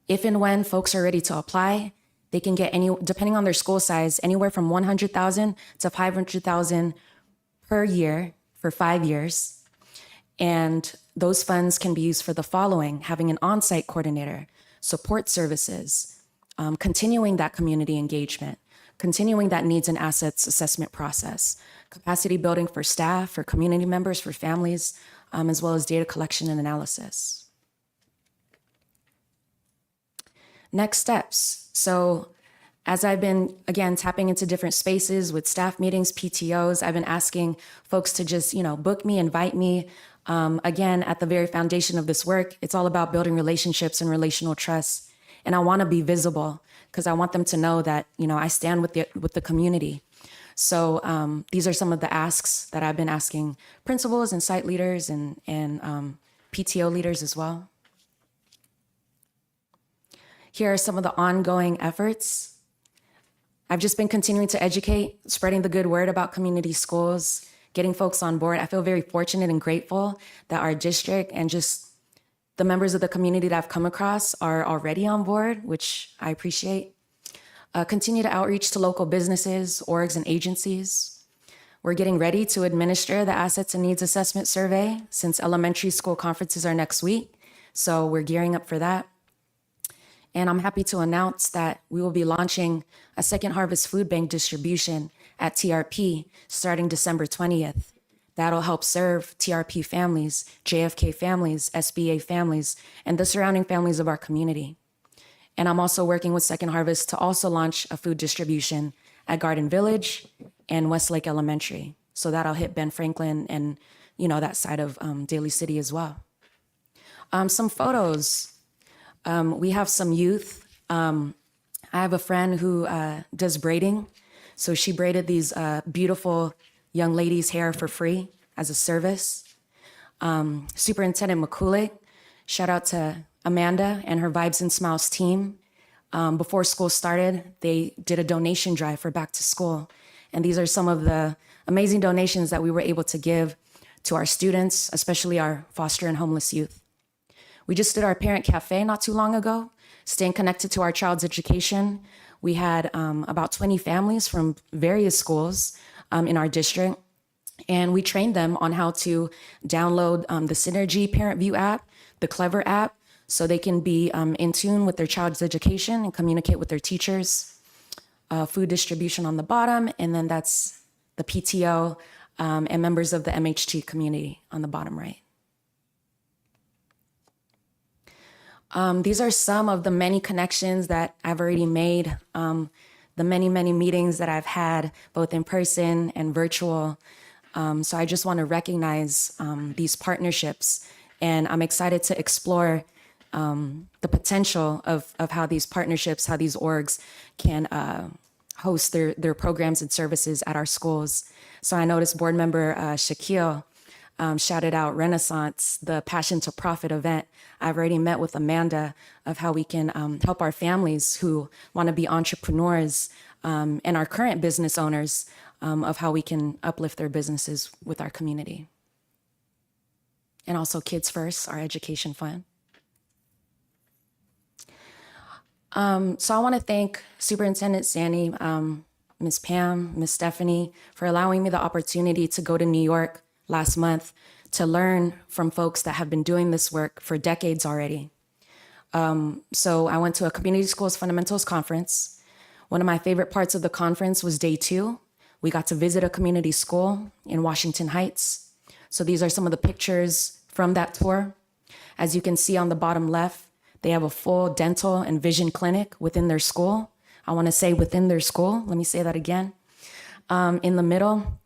If and when folks are ready to apply, they can get depending on their school size, anywhere from $100,000 to $500,000 per year for 5 years. And those funds can be used for the following: having an on-site coordinator, support services, continuing that community engagement, continuing that needs and assets assessment process, capacity building for staff, for community members, for families, as well as data collection and analysis. Next steps. So as I've been, again, tapping into different spaces with staff meetings, PTOs, I've been asking folks to just, book me, invite me. Again, at the very foundation of this work, it's all about building relationships and relational trust. And I want to be visible because I want them to know that, I stand with the community. So these are some of the asks that I've been asking principals and site leaders and PTO leaders as well. Here are some of the ongoing efforts. I've just been continuing to educate, spreading the good word about community schools, getting folks on board. I feel very fortunate and grateful that our district and just the members of the community that I've come across are already on board, which I appreciate. Continue to outreach to local businesses, orgs, and agencies. We're getting ready to administer the Assets and Needs Assessment Survey since elementary school conferences are next week. So we're gearing up for that. And I'm happy to announce that we will be launching a Second Harvest Food Bank distribution at TRP starting December 20th. That'll help serve TRP families, JFK families, SBA families, and the surrounding families of our community. And I'm also working with Second Harvest to also launch a food distribution at Garden Village and Westlake Elementary. So that'll hit Ben Franklin and, that side of Daly City as well. Some photos. We have some youth. I have a friend who does braiding. So she braided these beautiful young ladies' hair for free as a service. Superintendent McCulick, shout out to Amanda and her Vibes and Smiles team. Before school started, they did a donation drive for back to school. And these are some of the amazing donations that we were able to give to our students, especially our foster and homeless youth. We just did our parent cafe not too long ago, staying connected to our child's education. We had about 20 families from various schools in our district, and we trained them on how to download the Synergy Parent View app, the Clever app, so they can be in tune with their child's education and communicate with their teachers. Food distribution on the bottom, and then that's the PTO and members of the MHT community on the bottom right. These are some of the many connections that I've already made, the many, many meetings that I've had, both in person and virtual. So I just want to recognize these partnerships, and I'm excited to explore the potential of how these partnerships, how these orgs can host their programs and services at our schools. So I noticed board member Shaquille shouted out Renaissance, the Passion to Profit event. I've already met with Amanda of how we can help our families who want to be entrepreneurs and our current business owners of how we can uplift their businesses with our community. And also Kids First, our education fund. So I want to thank Superintendent Sandy, Ms. Pam, Ms. Stephanie, for allowing me the opportunity to go to New York last month to learn from folks that have been doing this work for decades already. So I went to a Community Schools Fundamentals Conference. One of my favorite parts of the conference was day 2. We got to visit a community school in Washington Heights. So these are some of the pictures from that tour. As you can see on the bottom left, they have a full dental and vision clinic within their school. I want to say within their school. Let me say that again. In the middle,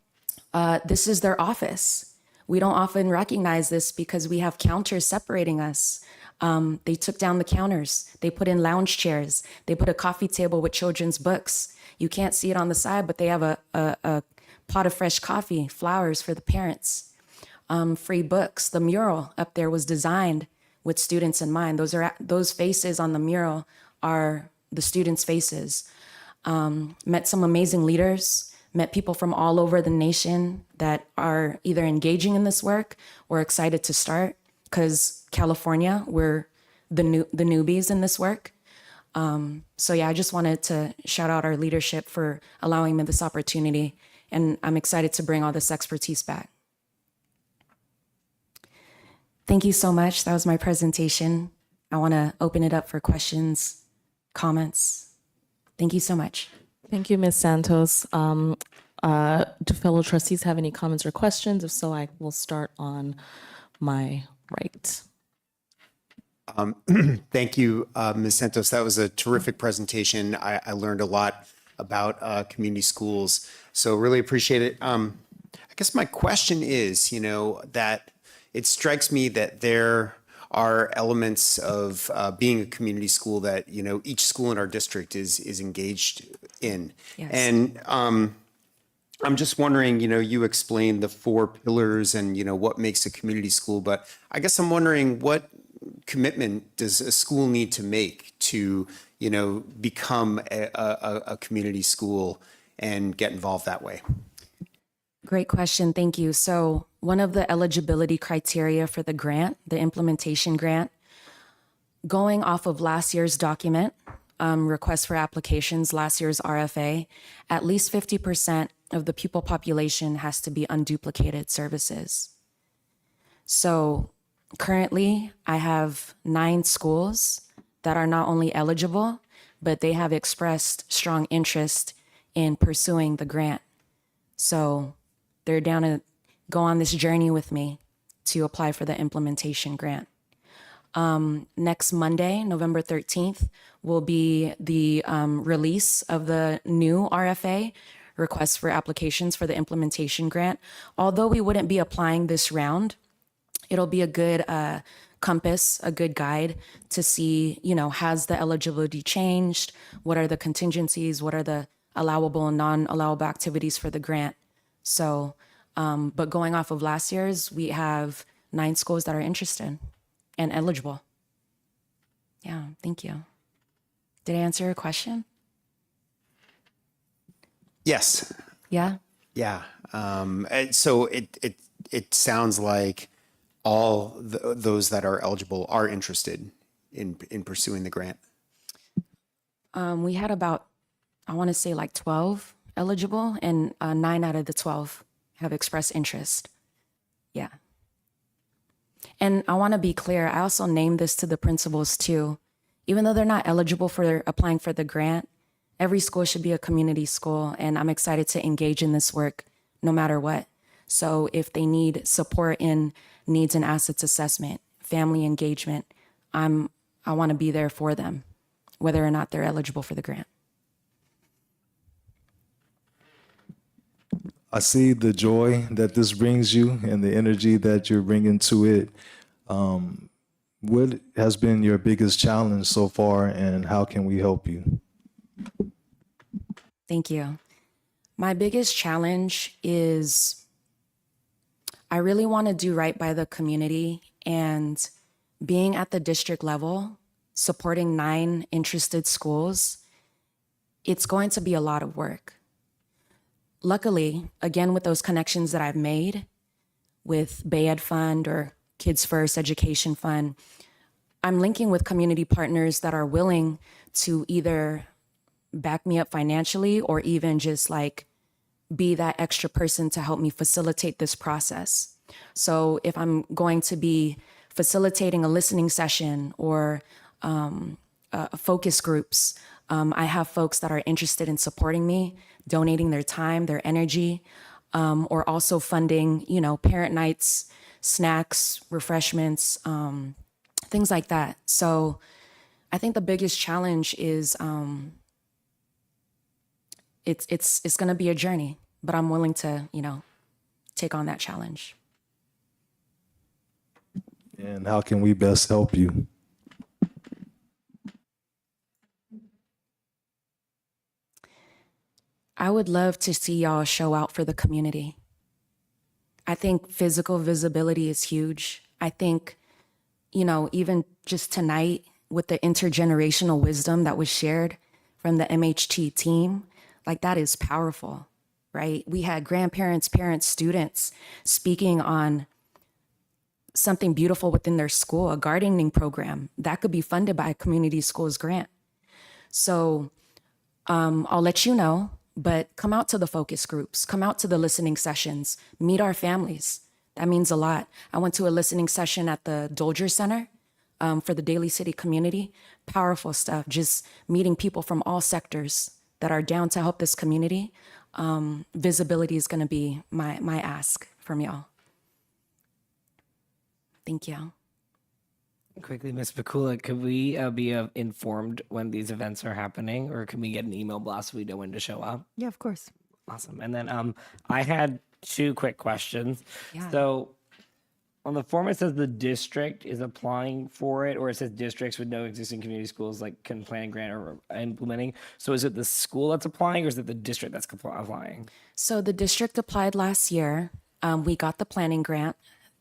this is their office. We don't often recognize this because we have counters separating us. They took down the counters. They put in lounge chairs. They put a coffee table with children's books. You can't see it on the side, but they have a pot of fresh coffee, flowers for the parents, free books. The mural up there was designed with students in mind. Those faces on the mural are the students' faces. Met some amazing leaders, met people from all over the nation that are either engaging in this work or excited to start, because California, we're the newbies in this work. So yeah, I just wanted to shout out our leadership for allowing me this opportunity, and I'm excited to bring all this expertise back. Thank you so much. That was my presentation. I want to open it up for questions, comments. Thank you so much. Thank you, Ms. Santos. Do fellow trustees have any comments or questions? If so, I will start on my right. Thank you, Ms. Santos. That was a terrific presentation. I learned a lot about community schools, so really appreciate it. I guess my question is, that it strikes me that there are elements of being a community school that, each school in our district is engaged in. Yes. And I'm just wondering, you explained the 4 pillars and, what makes a community school, but I guess I'm wondering what commitment does a school need to make to, become a community school and get involved that way? Great question. Thank you. So one of the eligibility criteria for the grant, the implementation grant, going off of last year's document, request for applications, last year's RFA, at least 50% of the pupil population has to be unduplicated services. So currently, I have 9 schools that are not only eligible, but they have expressed strong interest in pursuing the grant. So they're down to go on this journey with me to apply for the implementation grant. Next Monday, November 13th, will be the release of the new RFA, requests for applications for the implementation grant. Although we wouldn't be applying this round, it'll be a good compass, a good guide to see, has the eligibility changed? What are the contingencies? What are the allowable and non-allowable activities for the grant? So, but going off of last year's, we have 9 schools that are interested and eligible. Yeah, thank you. Did I answer your question? Yes. Yeah. Yeah. And so it sounds like all those that are eligible are interested in pursuing the grant. We had about, I want to say like 12 eligible, and 9 out of the 12 have expressed interest. Yeah. And I want to be clear, I also named this to the principals too. Even though they're not eligible for applying for the grant, every school should be a community school, and I'm excited to engage in this work no matter what. So if they need support in needs and assets assessment, family engagement, I want to be there for them, whether or not they're eligible for the grant. I see the joy that this brings you and the energy that you're bringing to it. What has been your biggest challenge so far, and how can we help you? Thank you. My biggest challenge is I really want to do right by the community, and being at the district level, supporting 9 interested schools, it's going to be a lot of work. Luckily, again, with those connections that I've made with Bay Ed Fund or Kids First Education Fund, I'm linking with community partners that are willing to either back me up financially or even just like be that extra person to help me facilitate this process. So if I'm going to be facilitating a listening session or focus groups, I have folks that are interested in supporting me, donating their time, their energy, or also funding, parent nights, snacks, refreshments, things like that. So I think the biggest challenge is it's going to be a journey, but I'm willing to, take on that challenge. And how can we best help you? I would love to see y'all show out for the community. I think physical visibility is huge. I think, you know, even just tonight with the intergenerational wisdom that was shared from the MHT team, like that is powerful, right? We had grandparents, parents, students speaking on something beautiful within their school, a gardening program that could be funded by a community schools grant. So I'll let you know, but come out to the focus groups, come out to the listening sessions, meet our families. That means a lot. I went to a listening session at the Dolger Center for the Daly City community. Powerful stuff, just meeting people from all sectors that are down to help this community. Visibility is gonna be my ask from y'all. Thank you. Quickly, Ms. Bakula, could we be informed when these events are happening, or can we get an email blast so we know when to show up? Yeah, of course. Awesome. And then I had 2 quick questions. Yeah. So on the form, it says the district is applying for it, or it says districts with no existing community schools like can plan a grant or implementing. So is it the school that's applying, or is it the district that's applying? So the district applied last year. We got the planning grant.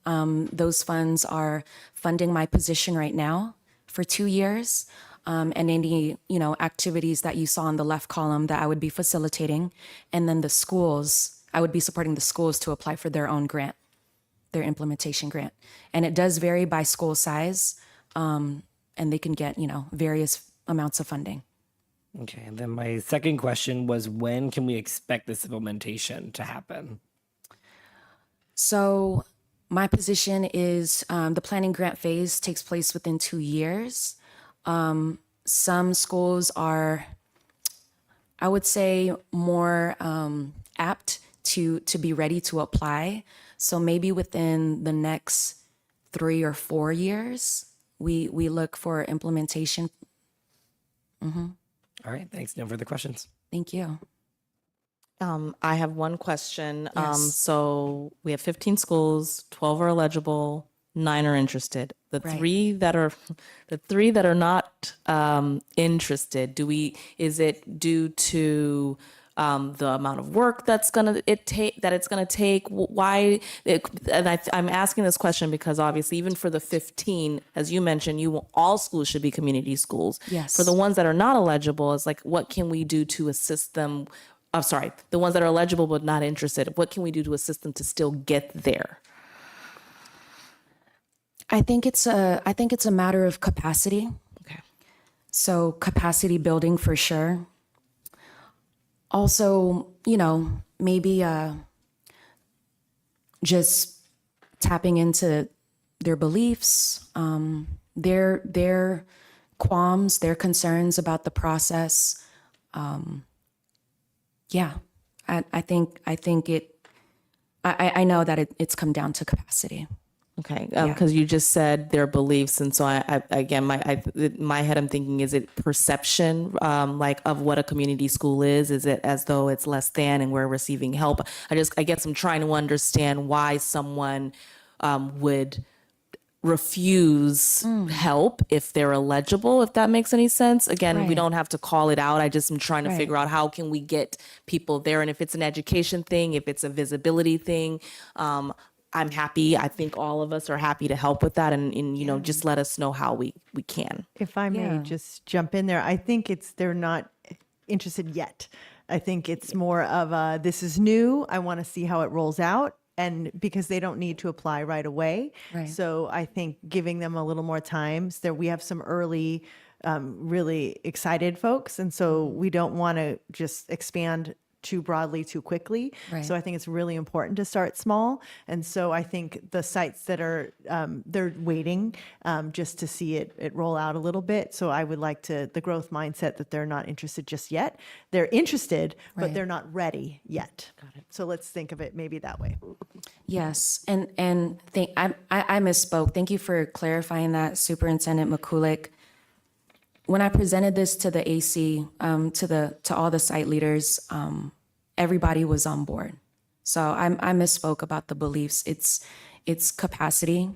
Those funds are funding my position right now for 2 years. And any, you know, activities that you saw in the left column that I would be facilitating. And then the schools, I would be supporting the schools to apply for their own grant, their implementation grant. And it does vary by school size. And they can get, you know, various amounts of funding. Okay. And then my second question was, when can we expect this implementation to happen? So my position is the planning grant phase takes place within 2 years. Some schools are, I would say, more apt to be ready to apply. So maybe within the next 3 or 4 years, we look for implementation. All right. Thanks. No further questions. Thank you. I have one question. Yes. So we have 15 schools, 12 are eligible, 9 are interested. The Right. three that are not interested, is it due to the amount of work it's gonna take? Why? I'm asking this question because obviously, even for the 15, as you mentioned, all schools should be community schools. Yes. For the ones that are not eligible, it's like, what can we do to assist them? I'm sorry, the ones that are eligible but not interested, what can we do to assist them to still get there? I think it's a matter of capacity. Okay. So capacity building for sure. Also, you know, maybe just tapping into their beliefs, their qualms, their concerns about the process. Yeah, I think I know that it's come down to capacity. Okay, because you just said their beliefs, and so I again, in my head, I'm thinking, is it perception, like of what a community school is? Is it as though it's less than and we're receiving help? I guess I'm trying to understand why someone would refuse help if they're eligible, if that makes any sense. Again, we Right. don't have to call it out. I just am trying to Right. figure out how can we get people there, and if it's an education thing, if it's a visibility thing. I'm happy. I think all of us are happy to help with that, and you know, just let us know how we can. If I may Yeah. just jump in there, I think they're not interested yet. I think it's more of this is new. I want to see how it rolls out. And because they don't need to apply right away. Right. So I think giving them a little more time. So we have some early, really excited folks. And so we don't want to just expand too broadly too quickly. Right. So I think it's really important to start small. And so I think the sites that are, they're waiting just to see it roll out a little bit. So I would like the growth mindset that they're not interested just yet. They're interested, but Right. they're not ready yet. Got it. So let's think of it maybe that way. Yes, and I misspoke. Thank you for clarifying that, Superintendent McCulick. When I presented this to the AC, to all the site leaders, everybody was on board. So I misspoke about the beliefs. It's capacity,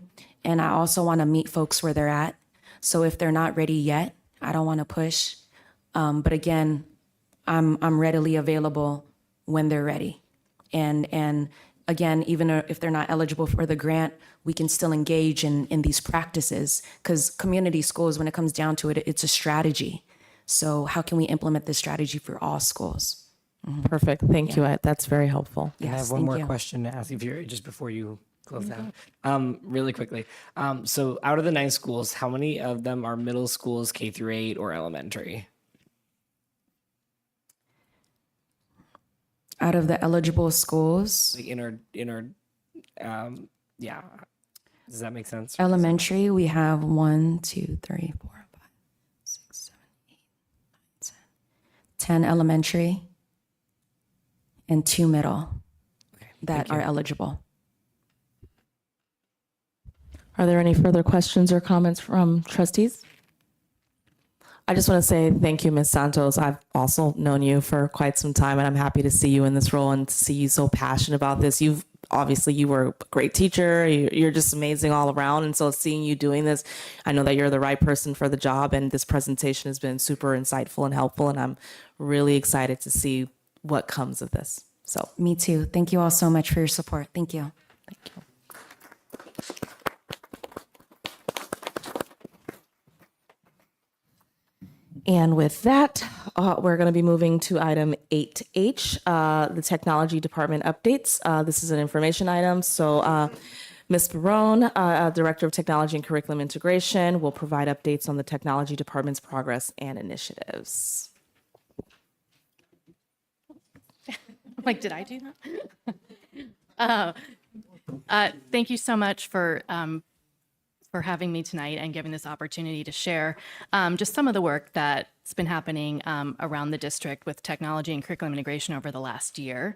and I also want to meet folks where they're at. So if they're not ready yet, I don't want to push. But again, I'm readily available when they're ready. And again, even if they're not eligible for the grant, we can still engage in these practices, because community schools, when it comes down to it, it's a strategy. So how can we implement this strategy for all schools? Perfect. Thank you. That's very helpful. And I Yes, have one thank more you. question to ask you, if you're, just before you close out, really quickly. So out of the 9 schools, how many of them are middle schools, K through 8, or elementary? Out of the eligible schools, Like yeah. Does that make sense? elementary, we have 1, 2, 3, 4, 5, 6, 7, 8, 9, 10 elementary and 2 middle that are eligible. Are there any further questions or comments from trustees? I just want to say thank you, Ms. Santos. I've also known you for quite some time, and I'm happy to see you in this role and to see you so passionate about this. You were a great teacher. You're just amazing all around. And so seeing you doing this, I know that you're the right person for the job, and this presentation has been super insightful and helpful, and I'm really excited to see what comes of this. So Me too. Thank you all so much for your support. Thank you. thank you. And with that, we're going to be moving to item 8H, the technology department updates. This is an information item. So Ms. Barone, Director of Technology and Curriculum Integration, will provide updates on the technology department's progress and initiatives. Like, did I do that? Thank you so much for having me tonight and giving this opportunity to share just some of the work that's been happening around the district with technology and curriculum integration over the last year.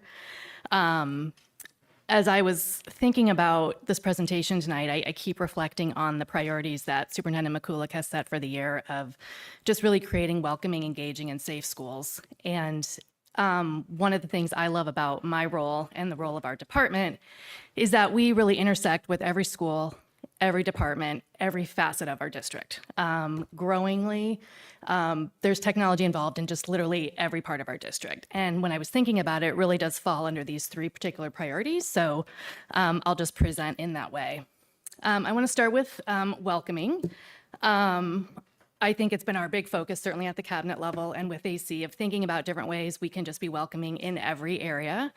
As I was thinking about this presentation tonight, I keep reflecting on the priorities that Superintendent McCulloch has set for the year of just really creating welcoming, engaging, and safe schools. And one of the things I love about my role and the role of our department is that we really intersect with every school, every department, every facet of our district. Growingly, there's technology involved in just literally every part of our district. And when I was thinking about it, it really does fall under these 3 particular priorities. So I'll just present in that way. I want to start with welcoming. I think it's been our big focus, certainly at the cabinet level and with AC, of thinking about different ways we can just be welcoming in every area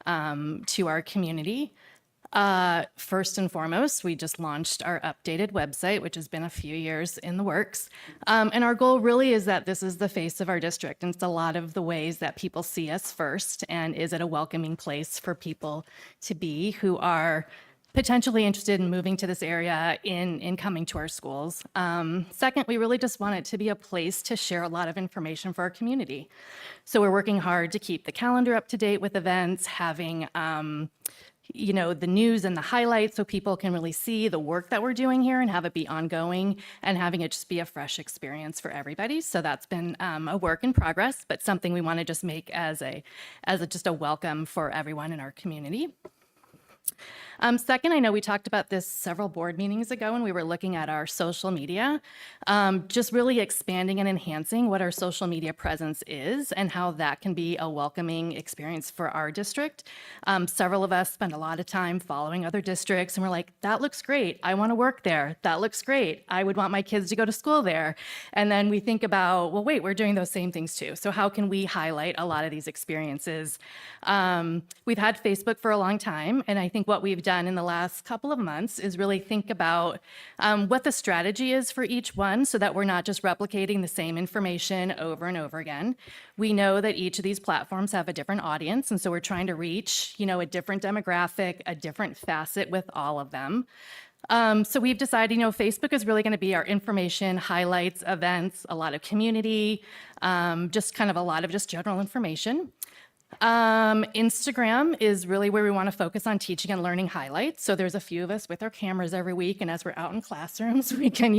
to our community. First and foremost, we just launched our updated website, which has been a few years in the works. And our goal really is that this is the face of our district. And it's a lot of the ways that people see us first. And is it a welcoming place for people to be who are potentially interested in moving to this area in coming to our schools. Second, we really just want it to be a place to share a lot of information for our community. So we're working hard to keep the calendar up to date with events, having the news and the highlights so people can really see the work that we're doing here and have it be ongoing, and having it just be a fresh experience for everybody. So that's been a work in progress, but something we want to just make as just a welcome for everyone in our community. Second, I know we talked about this several board meetings ago when we were looking at our social media, just really expanding and enhancing what our social media presence is and how that can be a welcoming experience for our district. Several of us spend a lot of time following other districts, and we're like, that looks great. I want to work there. That looks great. I would want my kids to go to school there. And then we think about, well, wait, we're doing those same things too. So how can we highlight a lot of these experiences? We've had Facebook for a long time, and I think what we've done in the last couple of months is really think about what the strategy is for each one, so that we're not just replicating the same information over and over again. We know that each of these platforms have a different audience, and so we're trying to reach, a different demographic, a different facet with all of them. So we've decided, Facebook is really going to be our information, highlights, events, a lot of community, just kind of a lot of just general information. Instagram is really where we want to focus on teaching and learning highlights. So there's a few of us with our cameras every week, and as we're out in classrooms, we can,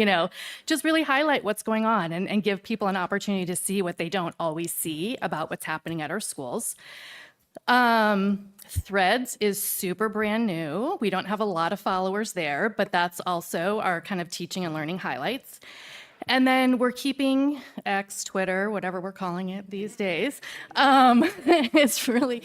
just really highlight what's going on and give people an opportunity to see what they don't always see about what's happening at our schools. Threads is super brand new. We don't have a lot of followers there, but that's also our kind of teaching and learning highlights. And then we're keeping X, Twitter, whatever we're calling it these days. It's really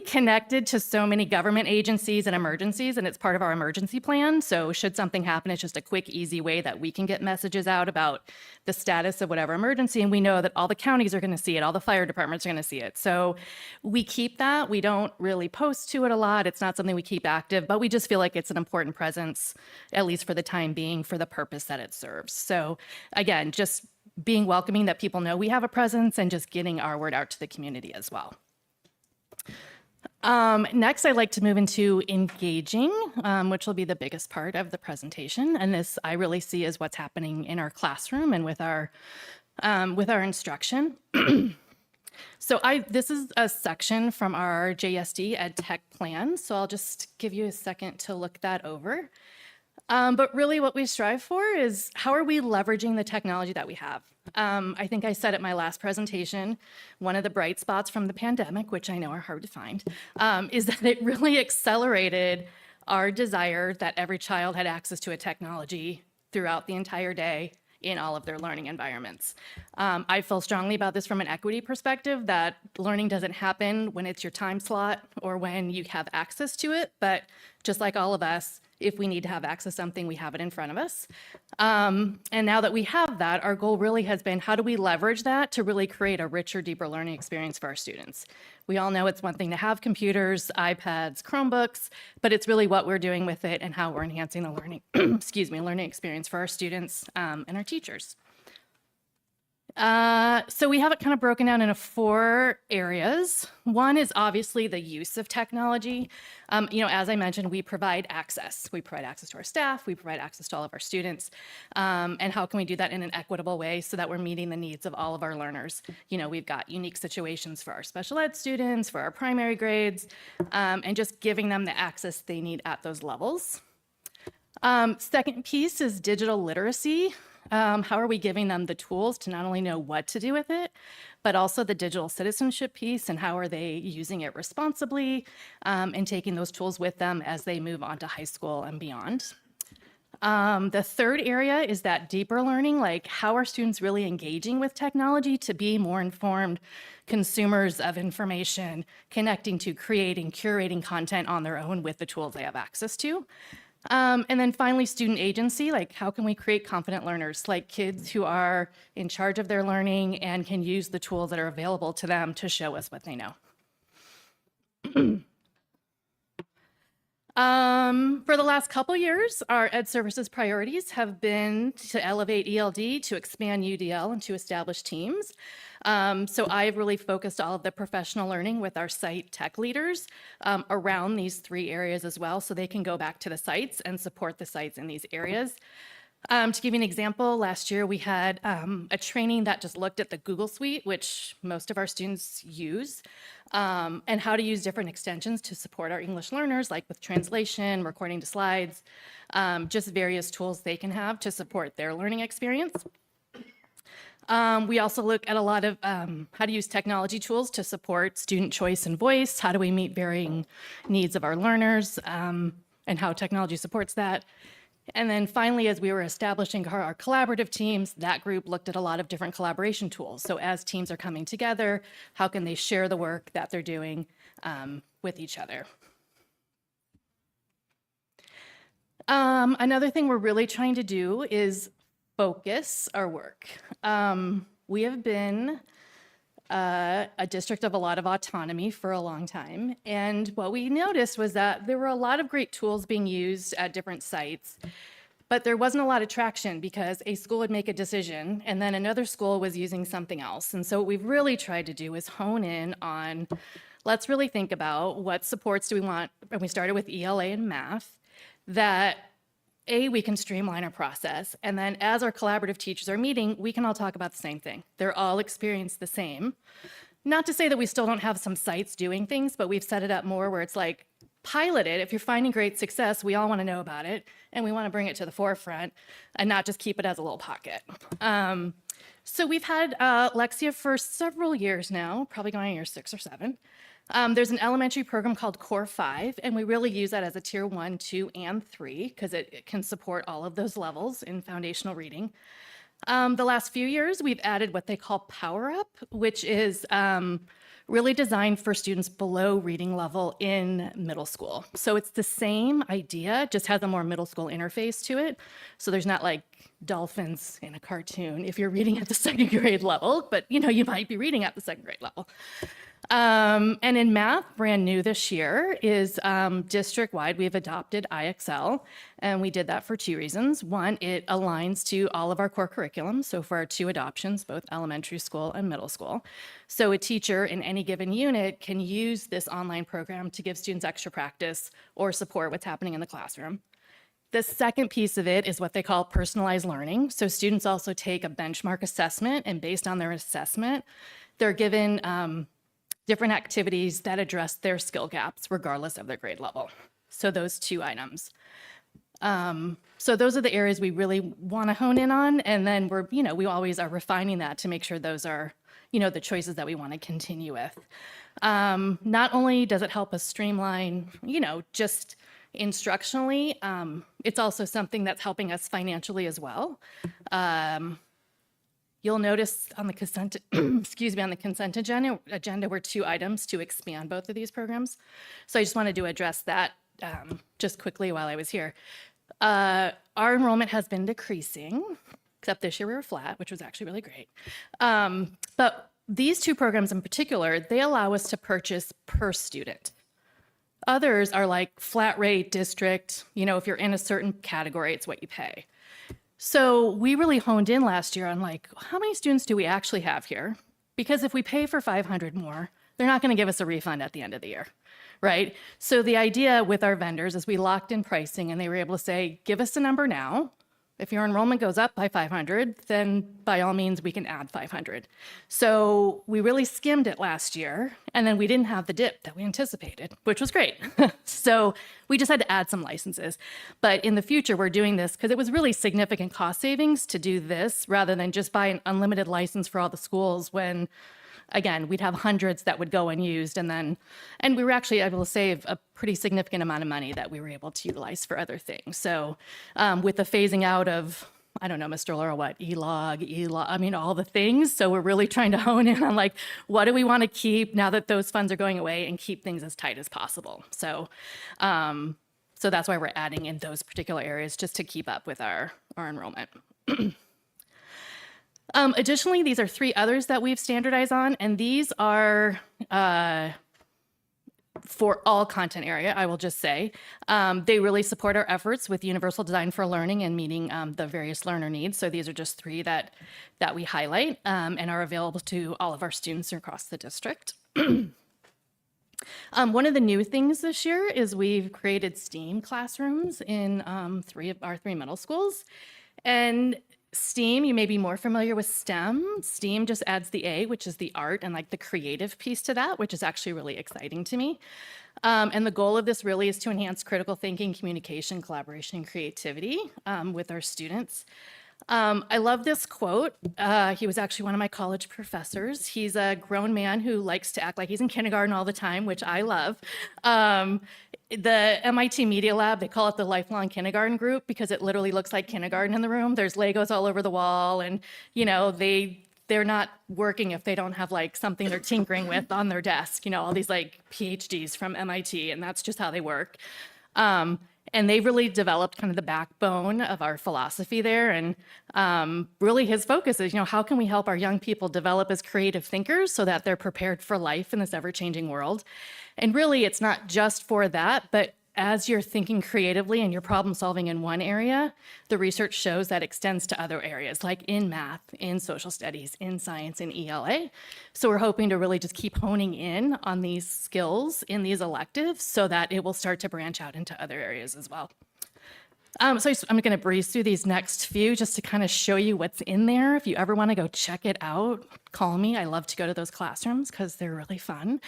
connected to so many government agencies and emergencies, and it's part of our emergency plan. So should something happen, it's just a quick, easy way that we can get messages out about the status of whatever emergency. And we know that all the counties are going to see it, all the fire departments are going to see it. So we keep that. We don't really post to it a lot. It's not something we keep active, but we just feel like it's an important presence, at least for the time being, for the purpose that it serves. So again, just being welcoming, that people know we have a presence, and just getting our word out to the community as well. Next, I'd like to move into engaging, which will be the biggest part of the presentation. And this I really see as what's happening in our classroom and with our instruction. So this is a section from our JESD Ed Tech plan. So I'll just give you a second to look that over. But really what we strive for is, how are we leveraging the technology that we have? I think I said at my last presentation, one of the bright spots from the pandemic, which I know are hard to find, is that it really accelerated our desire that every child had access to a technology throughout the entire day in all of their learning environments. I feel strongly about this from an equity perspective, that learning doesn't happen when it's your time slot or when you have access to it, but just like all of us, if we need to have access to something, we have it in front of us. And now that we have that, our goal really has been, how do we leverage that to really create a richer, deeper learning experience for our students? We all know it's one thing to have computers, iPads, Chromebooks, but it's really what we're doing with it and how we're enhancing the learning, learning experience for our students and our teachers. So we have it kind of broken down into 4 areas. One is obviously the use of technology. As I mentioned, we provide access. We provide access to our staff. We provide access to all of our students. And how can we do that in an equitable way so that we're meeting the needs of all of our learners? We've got unique situations for our special ed students, for our primary grades, and just giving them the access they need at those levels. Second piece is digital literacy. How are we giving them the tools to not only know what to do with it, but also the digital citizenship piece, and how are they using it responsibly and taking those tools with them as they move on to high school and beyond. The third area is that deeper learning, like how are students really engaging with technology to be more informed consumers of information, connecting to creating, curating content on their own with the tools they have access to. And then finally, student agency, like how can we create confident learners, like kids who are in charge of their learning and can use the tools that are available to them to show us what they know. For the last couple years, our Ed Services priorities have been to elevate ELD, to expand UDL, and to establish teams. So I've really focused all of the professional learning with our site tech leaders around these 3 areas as well, so they can go back to the sites and support the sites in these areas. To give you an example, last year we had a training that just looked at the Google Suite, which most of our students use, and how to use different extensions to support our English learners, like with translation, recording to slides, just various tools they can have to support their learning experience. We also look at a lot of how to use technology tools to support student choice and voice. How do we meet varying needs of our learners, and how technology supports that. And then finally, as we were establishing our collaborative teams, that group looked at a lot of different collaboration tools. So as teams are coming together, how can they share the work that they're doing with each other? Another thing we're really trying to do is focus our work. We have been a district of a lot of autonomy for a long time. And what we noticed was that there were a lot of great tools being used at different sites, but there wasn't a lot of traction because a school would make a decision and then another school was using something else. And so what we've really tried to do is hone in on, let's really think about what supports do we want, and we started with ELA and math, that we can streamline our process. And then as our collaborative teachers are meeting, we can all talk about the same thing. They're all experienced the same. Not to say that we still don't have some sites doing things, but we've set it up more where it's like, pilot it. If you're finding great success, we all want to know about it. And we want to bring it to the forefront and not just keep it as a little pocket. So we've had Lexia for several years now, probably going on year 6 or 7. There's an elementary program called Core 5, and we really use that as a tier 1, 2, and 3 because it can support all of those levels in foundational reading. The last few years, we've added what they call Power Up, which is really designed for students below reading level in middle school. So it's the same idea, just has a more middle school interface to it. So there's not like dolphins in a cartoon if you're reading at the second grade level, but you might be reading at the second grade level. And in math, brand new this year is district-wide, we've adopted IXL, and we did that for 2 reasons. One, it aligns to all of our core curriculum, so for our 2 adoptions, both elementary school and middle school. So a teacher in any given unit can use this online program to give students extra practice or support what's happening in the classroom. The second piece of it is what they call personalized learning. So students also take a benchmark assessment, and based on their assessment, they're given different activities that address their skill gaps regardless of their grade level. So those 2 items. So those are the areas we really want to hone in on. And then we always are refining that to make sure those are, the choices that we want to continue with. Not only does it help us streamline, just instructionally, it's also something that's helping us financially as well. You'll notice on the consent, on the consent agenda were 2 items to expand both of these programs. So I just wanted to address that just quickly while I was here. Our enrollment has been decreasing, except this year we were flat, which was actually really great. But these 2 programs in particular, they allow us to purchase per student. Others are like flat rate district, if you're in a certain category, it's what you pay. So we really honed in last year on how many students do we actually have here? Because if we pay for 500 more, they're not going to give us a refund at the end of the year, right? So the idea with our vendors is we locked in pricing and they were able to say, give us a number now. If your enrollment goes up by 500, then by all means, we can add 500. So we really skimmed it last year, and then we didn't have the dip that we anticipated, which was great. So we just had to add some licenses. But in the future, we're doing this because it was really significant cost savings to do this rather than just buy an unlimited license for all the schools when, again, we'd have hundreds that would go unused, and we were actually able to save a pretty significant amount of money that we were able to utilize for other things. So with the phasing out of, I don't know, Mr. Laura, what, E-log, all the things. So we're really trying to hone in on what do we want to keep now that those funds are going away and keep things as tight as possible. So so that's why we're adding in those particular areas just to keep up with our enrollment. Additionally, these are 3 others that we've standardized on, and these are for all content area, I will just say. They really support our efforts with universal design for learning and meeting the various learner needs. So these are just 3 that we highlight and are available to all of our students across the district. One of the new things this year is we've created STEAM classrooms in 3 of our 3 middle schools. And STEAM, you may be more familiar with STEM. STEAM just adds the A, which is the art and the creative piece to that, which is actually really exciting to me. And the goal of this really is to enhance critical thinking, communication, collaboration, and creativity with our students. I love this quote. He was actually one of my college professors. He's a grown man who likes to act like he's in kindergarten all the time, which I love. The MIT Media Lab, they call it the lifelong kindergarten group because it literally looks like kindergarten in the room. There's Legos all over the wall, and they're not working if they don't have something they're tinkering with on their desk. All these PhDs from MIT, and that's just how they work. And they really developed kind of the backbone of our philosophy there. And really his focus is, how can we help our young people develop as creative thinkers so that they're prepared for life in this ever-changing world? And really, it's not just for that, but as you're thinking creatively and you're problem solving in one area, the research shows that extends to other areas, like in math, in social studies, in science, in ELA. So we're hoping to really just keep honing in on these skills in these electives so that it will start to branch out into other areas as well. I'm going to breeze through these next few just to kind of show you what's in there. If you ever want to go check it out, call me. I love to go to those classrooms because they're really fun.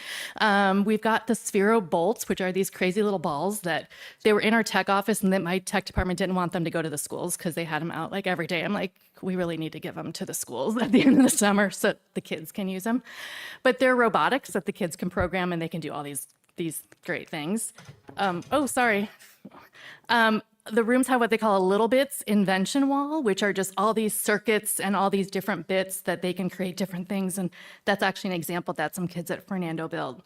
We've got the Sphero bolts, which are these crazy little balls that they were in our tech office, and that my tech department didn't want them to go to the schools because they had them out like every day. I'm like, we really need to give them to the schools at the end of the summer so the kids can use them. But they're robotics that the kids can program, and they can do all these great things. Sorry. The rooms have what they call a little bits invention wall, which are just all these circuits and all these different bits that they can create different things. And that's actually an example that some kids at Fernando build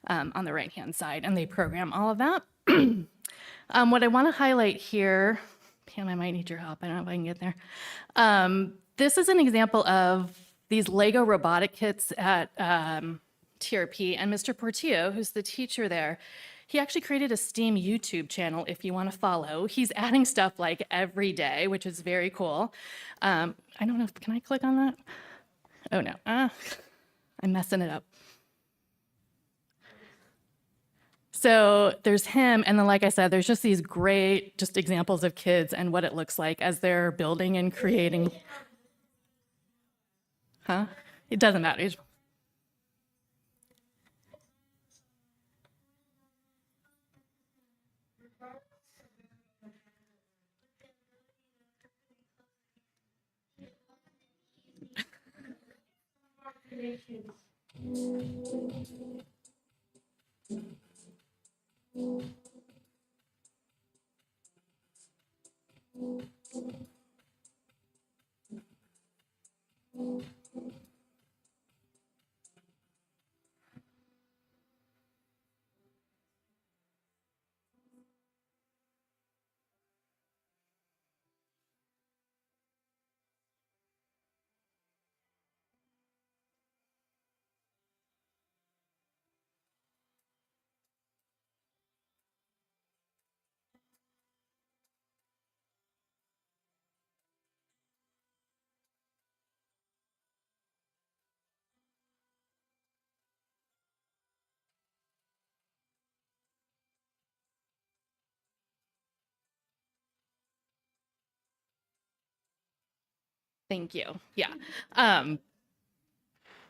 on the right-hand side, and they program all of that. What I want to highlight here, Pam, I might need your help. I don't know if I can get there. This is an example of these Lego robotic kits at TRP, and Mr. Portillo, who's the teacher there, he actually created a STEAM YouTube channel if you want to follow. He's adding stuff like every day, which is very cool. I don't know, can I click on that? Oh no, I'm messing it up. So there's him, and then like I said, there's just these great just examples of kids and what it looks like as they're building and creating. It doesn't matter. Thank you. Yeah.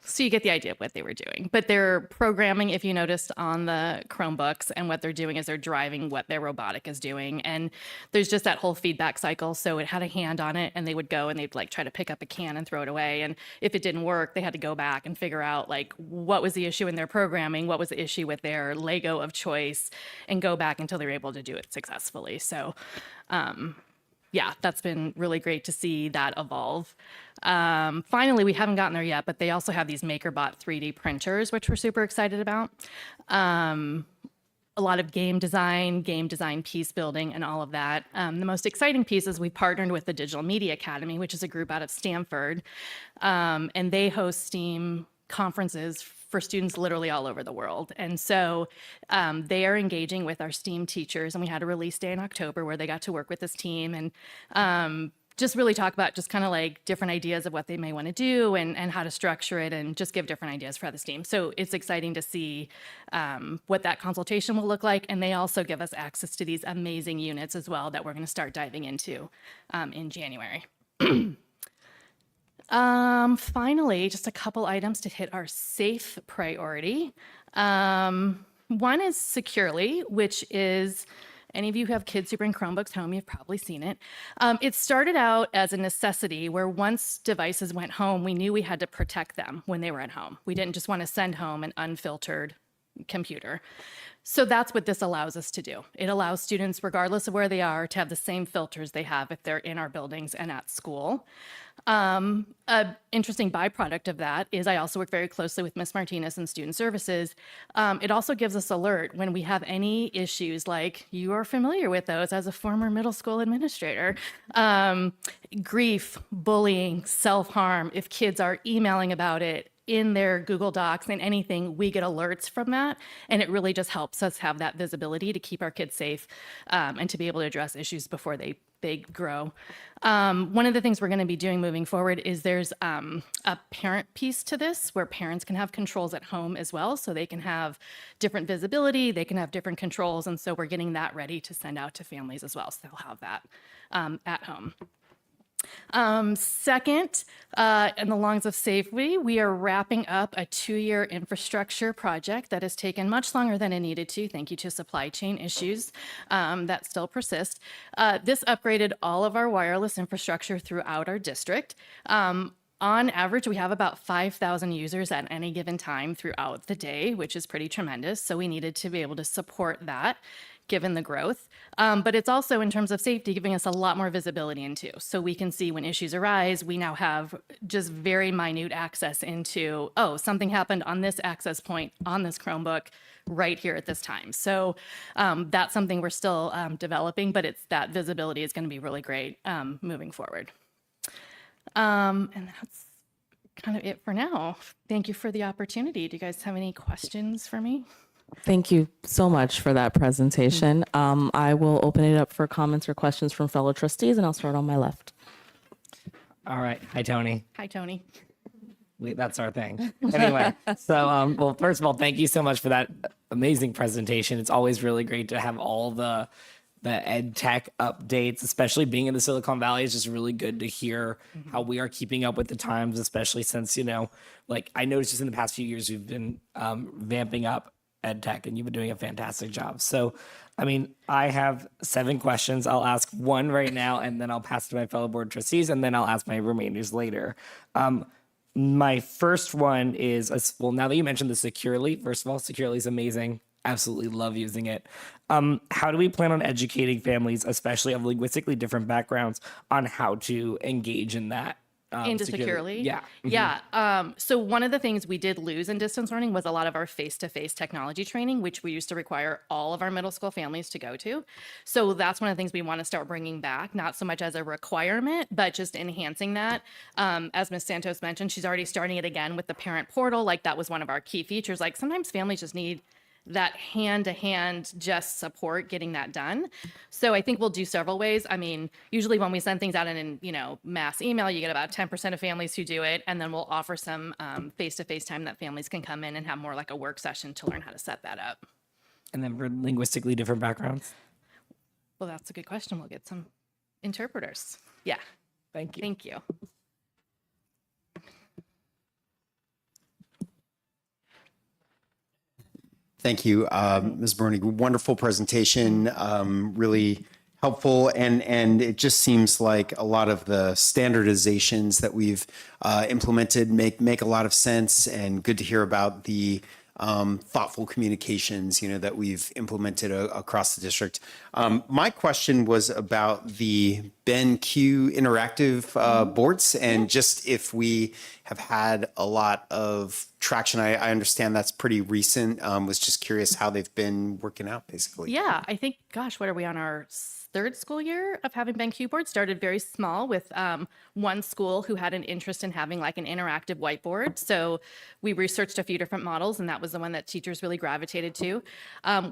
So you get the idea of what they were doing, but they're programming, if you noticed, on the Chromebooks, and what they're doing is they're driving what their robotic is doing. And there's just that whole feedback cycle. So it had a hand on it, and they would go and they'd like try to pick up a can and throw it away. And if it didn't work, they had to go back and figure out like what was the issue in their programming, what was the issue with their Lego of choice, and go back until they were able to do it successfully. So yeah, that's been really great to see that evolve. Finally, we haven't gotten there yet, but they also have these MakerBot 3D printers, which we're super excited about. A lot of game design piece building, and all of that. The most exciting piece is we partnered with the Digital Media Academy, which is a group out of Stanford, and they host STEAM conferences for students literally all over the world. And so they are engaging with our STEAM teachers, and we had a release day in October where they got to work with this team and just really talk about just kind of like different ideas of what they may want to do and how to structure it, and just give different ideas for the STEAM. So it's exciting to see what that consultation will look like. And they also give us access to these amazing units as well that we're going to start diving into in January. Finally, just a couple items to hit our safe priority. One is Securely, which is, any of you who have kids who bring Chromebooks home, you've probably seen it. It started out as a necessity where once devices went home, we knew we had to protect them when they were at home. We didn't just want to send home an unfiltered computer. So that's what this allows us to do. It allows students, regardless of where they are, to have the same filters they have if they're in our buildings and at school. An interesting byproduct of that is I also work very closely with Ms. Martinez and Student Services. It also gives us alert when we have any issues, like you are familiar with those as a former middle school administrator. Grief, bullying, self-harm, if kids are emailing about it, in their Google Docs and anything, we get alerts from that. And it really just helps us have that visibility to keep our kids safe and to be able to address issues before they grow. One of the things we're going to be doing moving forward is there's a parent piece to this where parents can have controls at home as well. So they can have different visibility, they can have different controls. And so we're getting that ready to send out to families as well. So they'll have that at home. Second, in the Lungs of Safety, we are wrapping up a 2-year infrastructure project that has taken much longer than it needed to. Thank you to supply chain issues that still persist. This upgraded all of our wireless infrastructure throughout our district. On average, we have about 5,000 users at any given time throughout the day, which is pretty tremendous. So we needed to be able to support that given the growth. But it's also, in terms of safety, giving us a lot more visibility into. So we can see when issues arise, we now have just very minute access into, oh, something happened on this access point on this Chromebook right here at this time. So that's something we're still developing, but that visibility is going to be really great moving forward. And that's kind of it for now. Thank you for the opportunity. Do you guys have any questions for me? Thank you so much for that presentation. I will open it up for comments or questions from fellow trustees, and I'll start on my left. All right. Hi, Tony. Hi, Tony. That's our thing. Anyway, so, well, first of all, thank you so much for that amazing presentation. It's always really great to have all the ed tech updates, especially being in the Silicon Valley. Is just really good to hear how we are keeping up with the times, especially since, like I noticed just in the past few years, we've been vamping up ed tech, and you've been doing a fantastic job. So, I mean, I have 7 questions. I'll ask one right now, and then I'll pass to my fellow board trustees, and then I'll ask my remainders later. My first one is, well, now that you mentioned the Securely, first of all, Securely is amazing. Absolutely love using it. How do we plan on educating families, especially of linguistically different backgrounds, on how to engage in that? Into Securely? Yeah. Yeah. So one of the things we did lose in distance learning was a lot of our face-to-face technology training, which we used to require all of our middle school families to go to. So that's one of the things we want to start bringing back, not so much as a requirement, but just enhancing that. As Ms. Santos mentioned, she's already starting it again with the parent portal. Like that was one of our key features. Like sometimes families just need that hand-to-hand just support getting that done. So I think we'll do several ways. I mean, usually when we send things out in mass email, you get about 10% of families who do it, and then we'll offer some face-to-face time that families can come in and have more like a work session to learn how to set that up. And then for linguistically different backgrounds? Well, that's a good question. We'll get some interpreters. Yeah. Thank you. Thank you. Thank you, Ms. Bernie. Wonderful presentation, really helpful. And it just seems like a lot of the standardizations that we've implemented make a lot of sense, and good to hear about the thoughtful communications, that we've implemented across the district. My question was about the BenQ interactive boards, and just if we have had a lot of traction. I understand that's pretty recent. Was just curious how they've been working out, basically. Yeah, I think, gosh, what are we on our 3rd school year of having BenQ boards? Started very small with one school who had an interest in having like an interactive whiteboard. So we researched a few different models, and that was the one that teachers really gravitated to.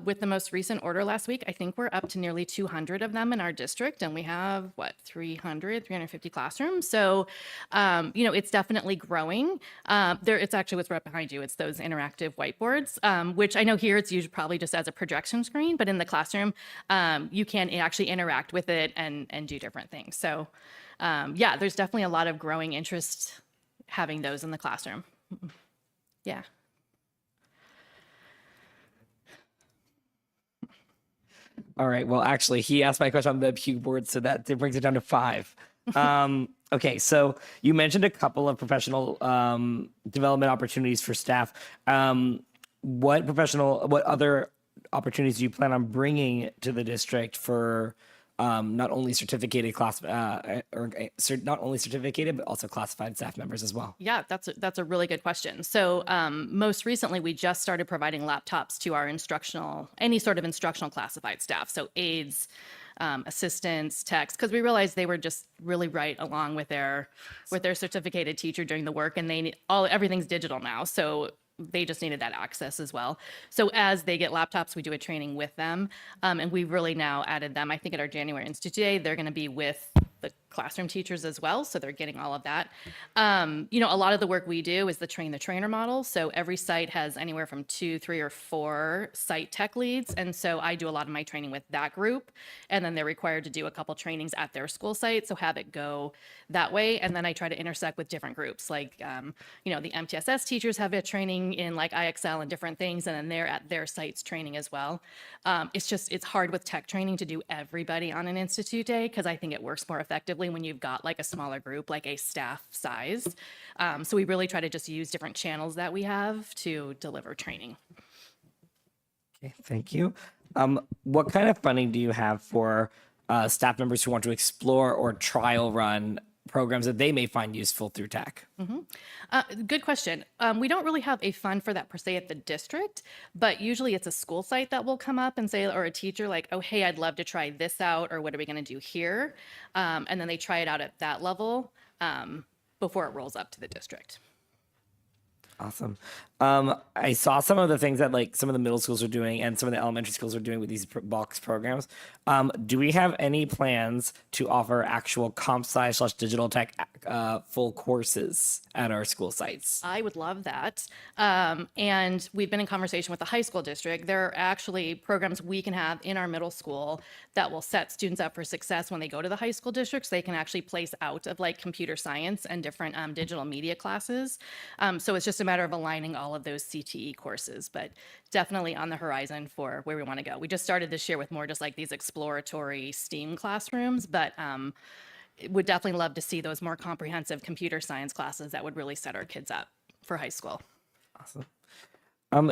With the most recent order last week, I think we're up to nearly 200 of them in our district, and we have 350 classrooms. So, it's definitely growing. It's actually what's right behind you. It's those interactive whiteboards, which I know here it's usually probably just as a projection screen, but in the classroom, you can actually interact with it and do different things. So there's definitely a lot of growing interest having those in the classroom. Yeah. All right. Well, actually, he asked my question on the Pew board, so that brings it down to 5. Okay, so you mentioned a couple of professional development opportunities for staff. What other opportunities do you plan on bringing to the district for not only certificated not only certificated, but also classified staff members as well? Yeah, that's a really good question. So most recently, we just started providing laptops to our any sort of instructional classified staff. So aides, assistants, techs, because we realized they were just really right along with their certificated teacher doing the work, and everything's digital now, so they just needed that access as well. So as they get laptops, we do a training with them, and we've really now added them. I think at our January Institute Day, they're going to be with the classroom teachers as well, so they're getting all of that. A lot of the work we do is the train the trainer model. So every site has anywhere from 2, 3, or 4 site tech leads, and so I do a lot of my training with that group, and then they're required to do a couple trainings at their school site, so have it go that way. And then I try to intersect with different groups, like the MTSS teachers have a training in like IXL and different things, and then they're at their sites training as well. It's hard with tech training to do everybody on an institute day, because I think it works more effectively when you've got like a smaller group, like a staff size. So we really try to just use different channels that we have to deliver training. Okay, thank you. What kind of funding do you have for staff members who want to explore or trial run programs that they may find useful through tech? Good question. We don't really have a fund for that per se at the district, but usually it's a school site that will come up and say, or a teacher like, oh, hey, I'd love to try this out, or what are we going to do here? And then they try it out at that level before it rolls up to the district. Awesome. I saw some of the things that like some of the middle schools are doing and some of the elementary schools are doing with these box programs. Do we have any plans to offer actual comp sci / digital tech full courses at our school sites? I would love that. And we've been in conversation with the high school district. There are actually programs we can have in our middle school that will set students up for success when they go to the high school districts. They can actually place out of like computer science and different digital media classes. So it's just a matter of aligning all of those CTE courses, but definitely on the horizon for where we want to go. We just started this year with more just like these exploratory STEAM classrooms, but would definitely love to see those more comprehensive computer science classes that would really set our kids up for high school. Awesome.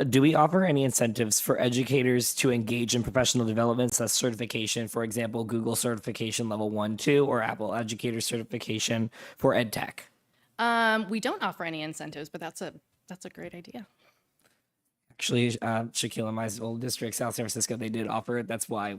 Do we offer any incentives for educators to engage in professional development, such as certification, for example, Google certification level 1, 2, or Apple educator certification for EdTech? We don't offer any incentives, but that's a great idea. Actually, Shaquille and my old district, South San Francisco, they did offer it. That's why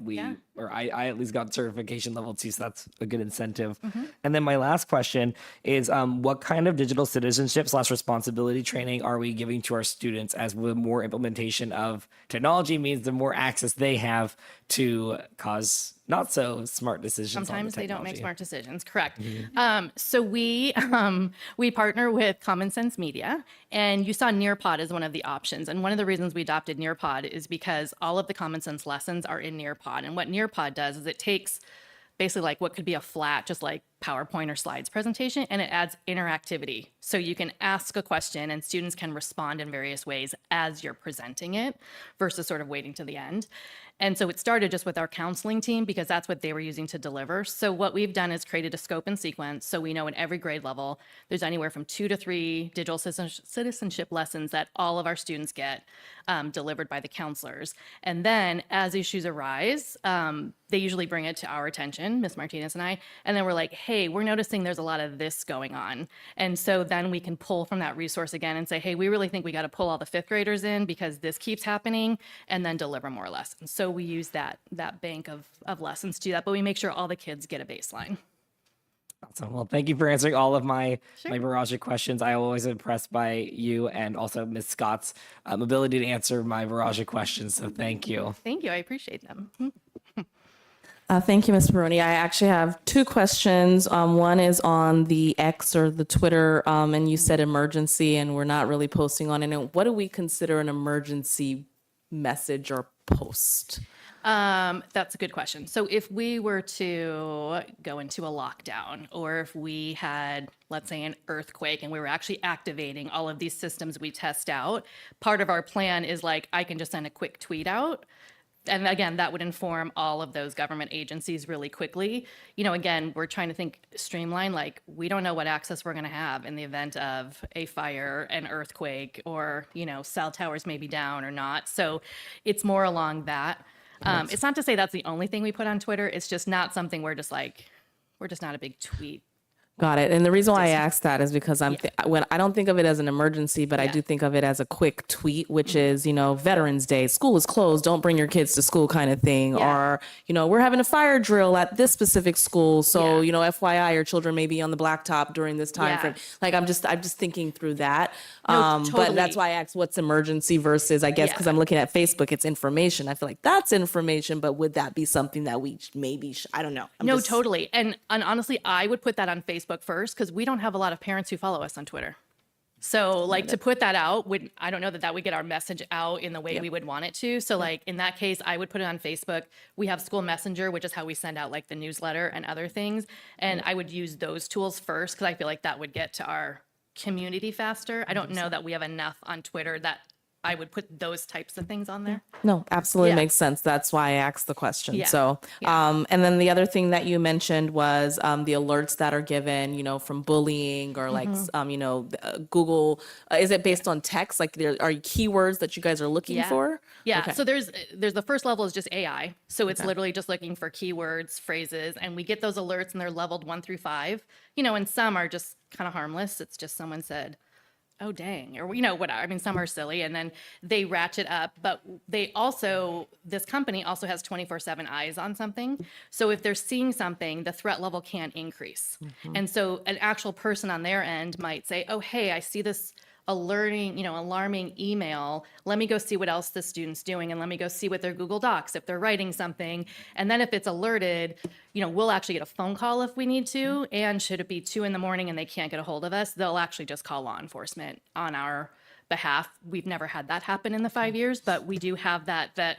I at least got certification level 2, so that's a good incentive. And then my last question is, what kind of digital citizenship / responsibility training are we giving to our students, as the more implementation of technology means the more access they have to cause not so smart decisions. Sometimes they don't make smart decisions. Correct. So we partner with Common Sense Media, and you saw Nearpod as one of the options. And one of the reasons we adopted Nearpod is because all of the Common Sense lessons are in Nearpod. And what Nearpod does is it takes basically like what could be a flat, just like PowerPoint or slides presentation, and it adds interactivity. So you can ask a question and students can respond in various ways as you're presenting it versus sort of waiting to the end. And so it started just with our counseling team because that's what they were using to deliver. So what we've done is created a scope and sequence. So we know in every grade level, there's anywhere from 2 to 3 digital citizenship lessons that all of our students get delivered by the counselors. And then as issues arise, they usually bring it to our attention, Ms. Martinez and I, and then we're like, hey, we're noticing there's a lot of this going on. And so then we can pull from that resource again and say, hey, we really think we got to pull all the 5th graders in because this keeps happening, and then deliver more lessons. So we use that bank of lessons to do that, but we make sure all the kids get a baseline. Awesome. Well, thank you for answering all of my Viraja questions. I always impressed by you and also Ms. Scott's ability to answer my Viraja questions. So thank you. Thank you. I appreciate them. Thank you, Ms. Baroni. I actually have 2 questions. One is on the X or the Twitter, and you said emergency, and we're not really posting on it. And what do we consider an emergency message or post? That's a good question. So if we were to go into a lockdown, or if we had, let's say, an earthquake and we were actually activating all of these systems we test out, part of our plan is like, I can just send a quick tweet out. And again, that would inform all of those government agencies really quickly. Again, we're trying to think streamline, like we don't know what access we're going to have in the event of a fire, an earthquake, or, cell towers may be down or not. So it's more along that. It's not to say that's the only thing we put on Twitter. It's just not something we're just not a big tweet Got it. And the reason why I asked that is because when I don't think of it as an emergency, but I do think of it as a quick tweet, which is, Veterans Day, school is closed, don't bring your kids to school kind of thing. Or, we're having a fire drill at this specific school. So, FYI, your children may be on the blacktop during this time frame. Like, I'm just thinking through that. No, But that's totally. why I asked what's emergency versus, I guess, because I'm looking at Facebook, it's information. I feel like that's information, but would that be something that we maybe, I don't know. No, totally. And honestly, I would put that on Facebook first because we don't have a lot of parents who follow us on Twitter. So like to put that out would, I don't know that would get our message out in the way we would want it to. So like in that case, I would put it on Facebook. We have School Messenger, which is how we send out like the newsletter and other things. And I would use those tools first because I feel like that would get to our community faster. I don't know that we have enough on Twitter that I would put those types of things on there. No, absolutely Yeah. makes sense. That's why I asked the question. Yeah. So, and then the other thing that you mentioned was the alerts that are given, from bullying or like, Google. Is it based on text? Like, there are keywords that you guys are looking for? Yeah. Okay. So there's the first level is just AI. So it's literally just looking for keywords, phrases, and we get those alerts and they're leveled 1 through 5. And some are just kind of harmless. It's just someone said, oh dang, or whatever. I mean, some are silly and then they ratchet up, but this company also has 24/7 eyes on something. So if they're seeing something, the threat level can increase. And so an actual person on their end might say, oh, hey, I see this alarming email. Let me go see what else the student's doing and let me go see what their Google Docs, if they're writing something. And then if it's alerted, we'll actually get a phone call if we need to. And should it be 2 a.m. and they can't get a hold of us, they'll actually just call law enforcement on our behalf. We've never had that happen in the 5 years, but we do have that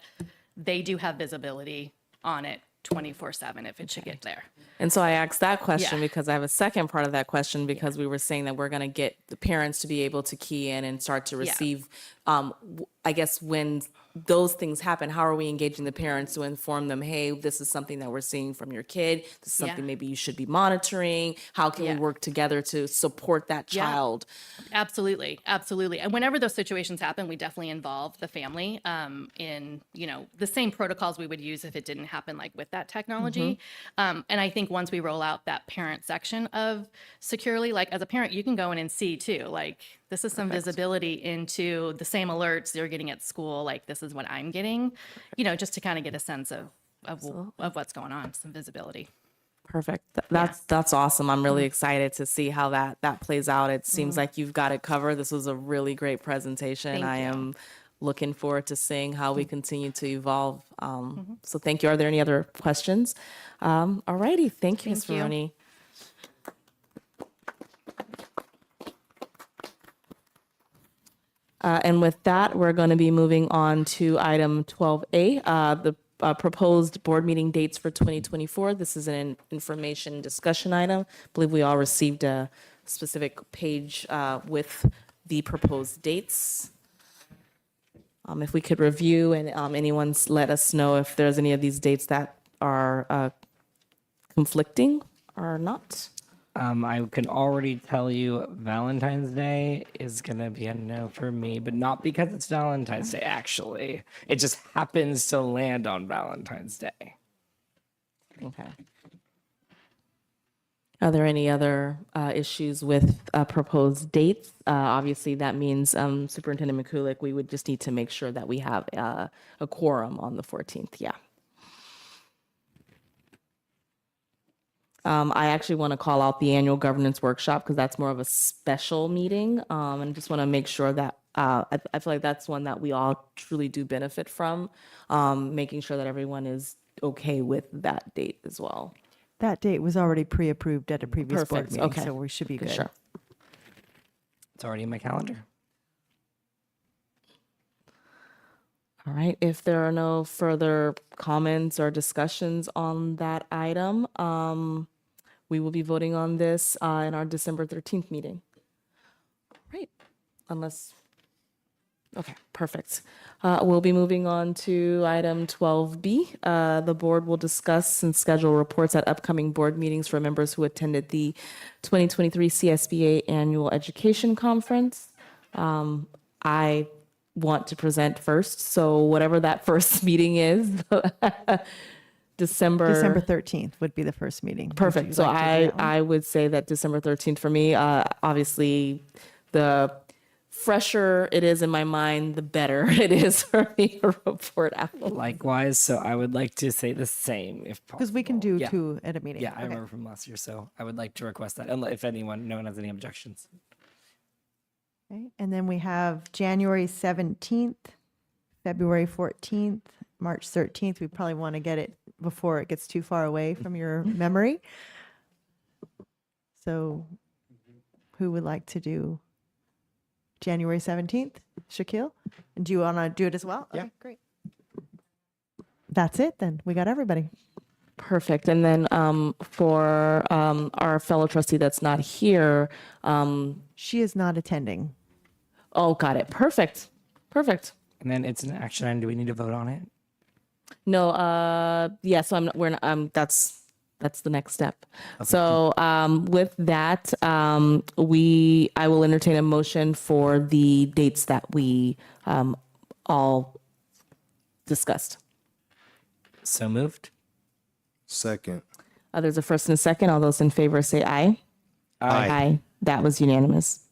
they do have visibility on it 24/7 if it should get there. And so I asked that question Yeah. because I have a second part of that question because we were saying that we're going to get the parents to be able to key in and start to receive, I guess, when those things happen, how are we engaging the parents to inform them, hey, this is something that we're seeing from your kid. This is something maybe you should be monitoring. How can we work together to support that child? Absolutely. Absolutely. And whenever those situations happen, we definitely involve the family in, the same protocols we would use if it didn't happen like with that technology. And I think once we roll out that parent section of Securely, like as a parent, you can go in and see too, like this is some visibility into the same alerts you're getting at school. Like this is what I'm getting, just to kind of get a sense of what's going on, some visibility. Perfect. That's awesome. I'm really excited to see how that plays out. It seems like you've got it covered. This was a really great presentation. Thank I you. am looking forward to seeing how we continue to evolve. So thank you. Are there any other questions? All righty. Thank you, Ms. Thank you. Ferroni. And with that, we're going to be moving on to item 12A, the proposed board meeting dates for 2024. This is an information discussion item. I believe we all received a specific page with the proposed dates. If we could review and anyone's let us know if there's any of these dates that are conflicting or not. I can already tell you Valentine's Day is going to be a no for me, but not because it's Valentine's Day, actually. It just happens to land on Valentine's Day. Okay. Are there any other issues with proposed dates? Obviously, that means Superintendent McCulick, we would just need to make sure that we have a quorum on the 14th. Yeah. I actually want to call out the annual governance workshop because that's more of a special meeting. And just want to make sure that I feel like that's one that we all truly do benefit from, making sure that everyone is okay with that date as well. That date was already pre-approved at a previous board Perfect. meeting, Okay. so we should be good. Sure. It's already in my calendar. All right. If there are no further comments or discussions on that item, we will be voting on this in our December 13th meeting. Right. Unless, okay, perfect. We'll be moving on to item 12B. The board will discuss and schedule reports at upcoming board meetings for members who attended the 2023 CSBA Annual Education Conference. I want to present first, so whatever that first meeting is, December 13th would be the first meeting. Would Perfect. you So like to do that one? I would say that December 13th for me, obviously the fresher it is in my mind, the better it is for me to report out. Likewise, so I would like to say the same if possible. Because we can do Yeah. two at a meeting. Yeah, I Okay. remember from last year, so I would like to request that, if no one has any objections. Okay. And then we have January 17th, February 14th, March 13th. We probably want to get it before it gets too far away from your memory. So who would like to do January 17th? Shaquille? And do you want to do it as well? Yeah. Okay, great. That's it then. We got everybody. Perfect. And then for our fellow trustee that's not here, She is not attending. oh, got it. Perfect. Perfect. And then it's an action item. Do we need to vote on it? No, yeah, so that's the next step. So with that, I will entertain a motion for the dates that we all discussed. So moved. Second. There's a first and a second. All those in favor say aye. Aye. That was unanimous.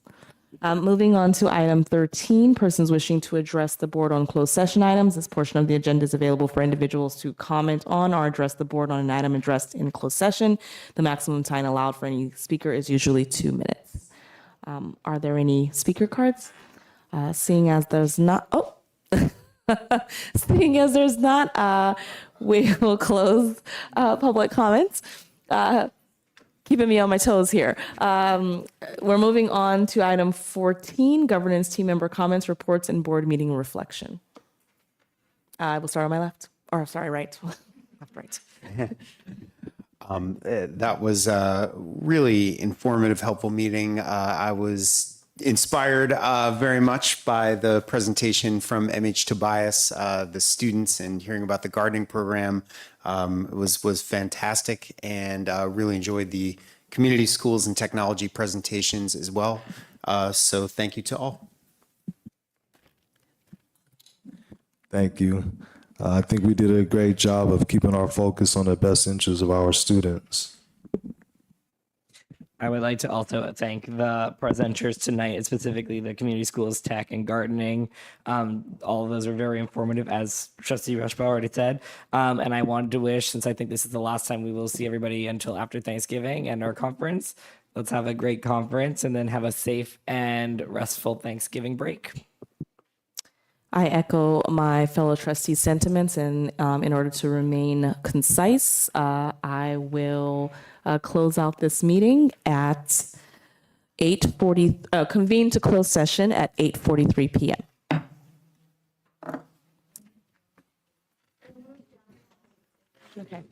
Moving on to item 13, persons wishing to address the board on closed session items. This portion of the agenda is available for individuals to comment on or address the board on an item addressed in closed session. The maximum time allowed for any speaker is usually 2 minutes. Are there any speaker cards? Seeing as there's not, seeing as there's not, we will close public comments. Keeping me on my toes here. We're moving on to item 14, governance team member comments, reports, and board meeting reflection. I will start on my left, or sorry, right. Left, right. That was a really informative, helpful meeting. I was inspired very much by the presentation from MH Tobias, the students, and hearing about the gardening program. It was fantastic, and really enjoyed the community schools and technology presentations as well. So thank you to all. Thank you. I think we did a great job of keeping our focus on the best interests of our students. I would like to also thank the presenters tonight, specifically the community schools, tech, and gardening. All of those are very informative, as Trustee Rushbaugh already said. And I wanted to wish, since I think this is the last time we will see everybody until after Thanksgiving and our conference, let's have a great conference and then have a safe and restful Thanksgiving break. I echo my fellow trustees' sentiments, and in order to remain concise, I will close out this meeting at 8:40. Convene to close session at 8:43 p.m. Okay.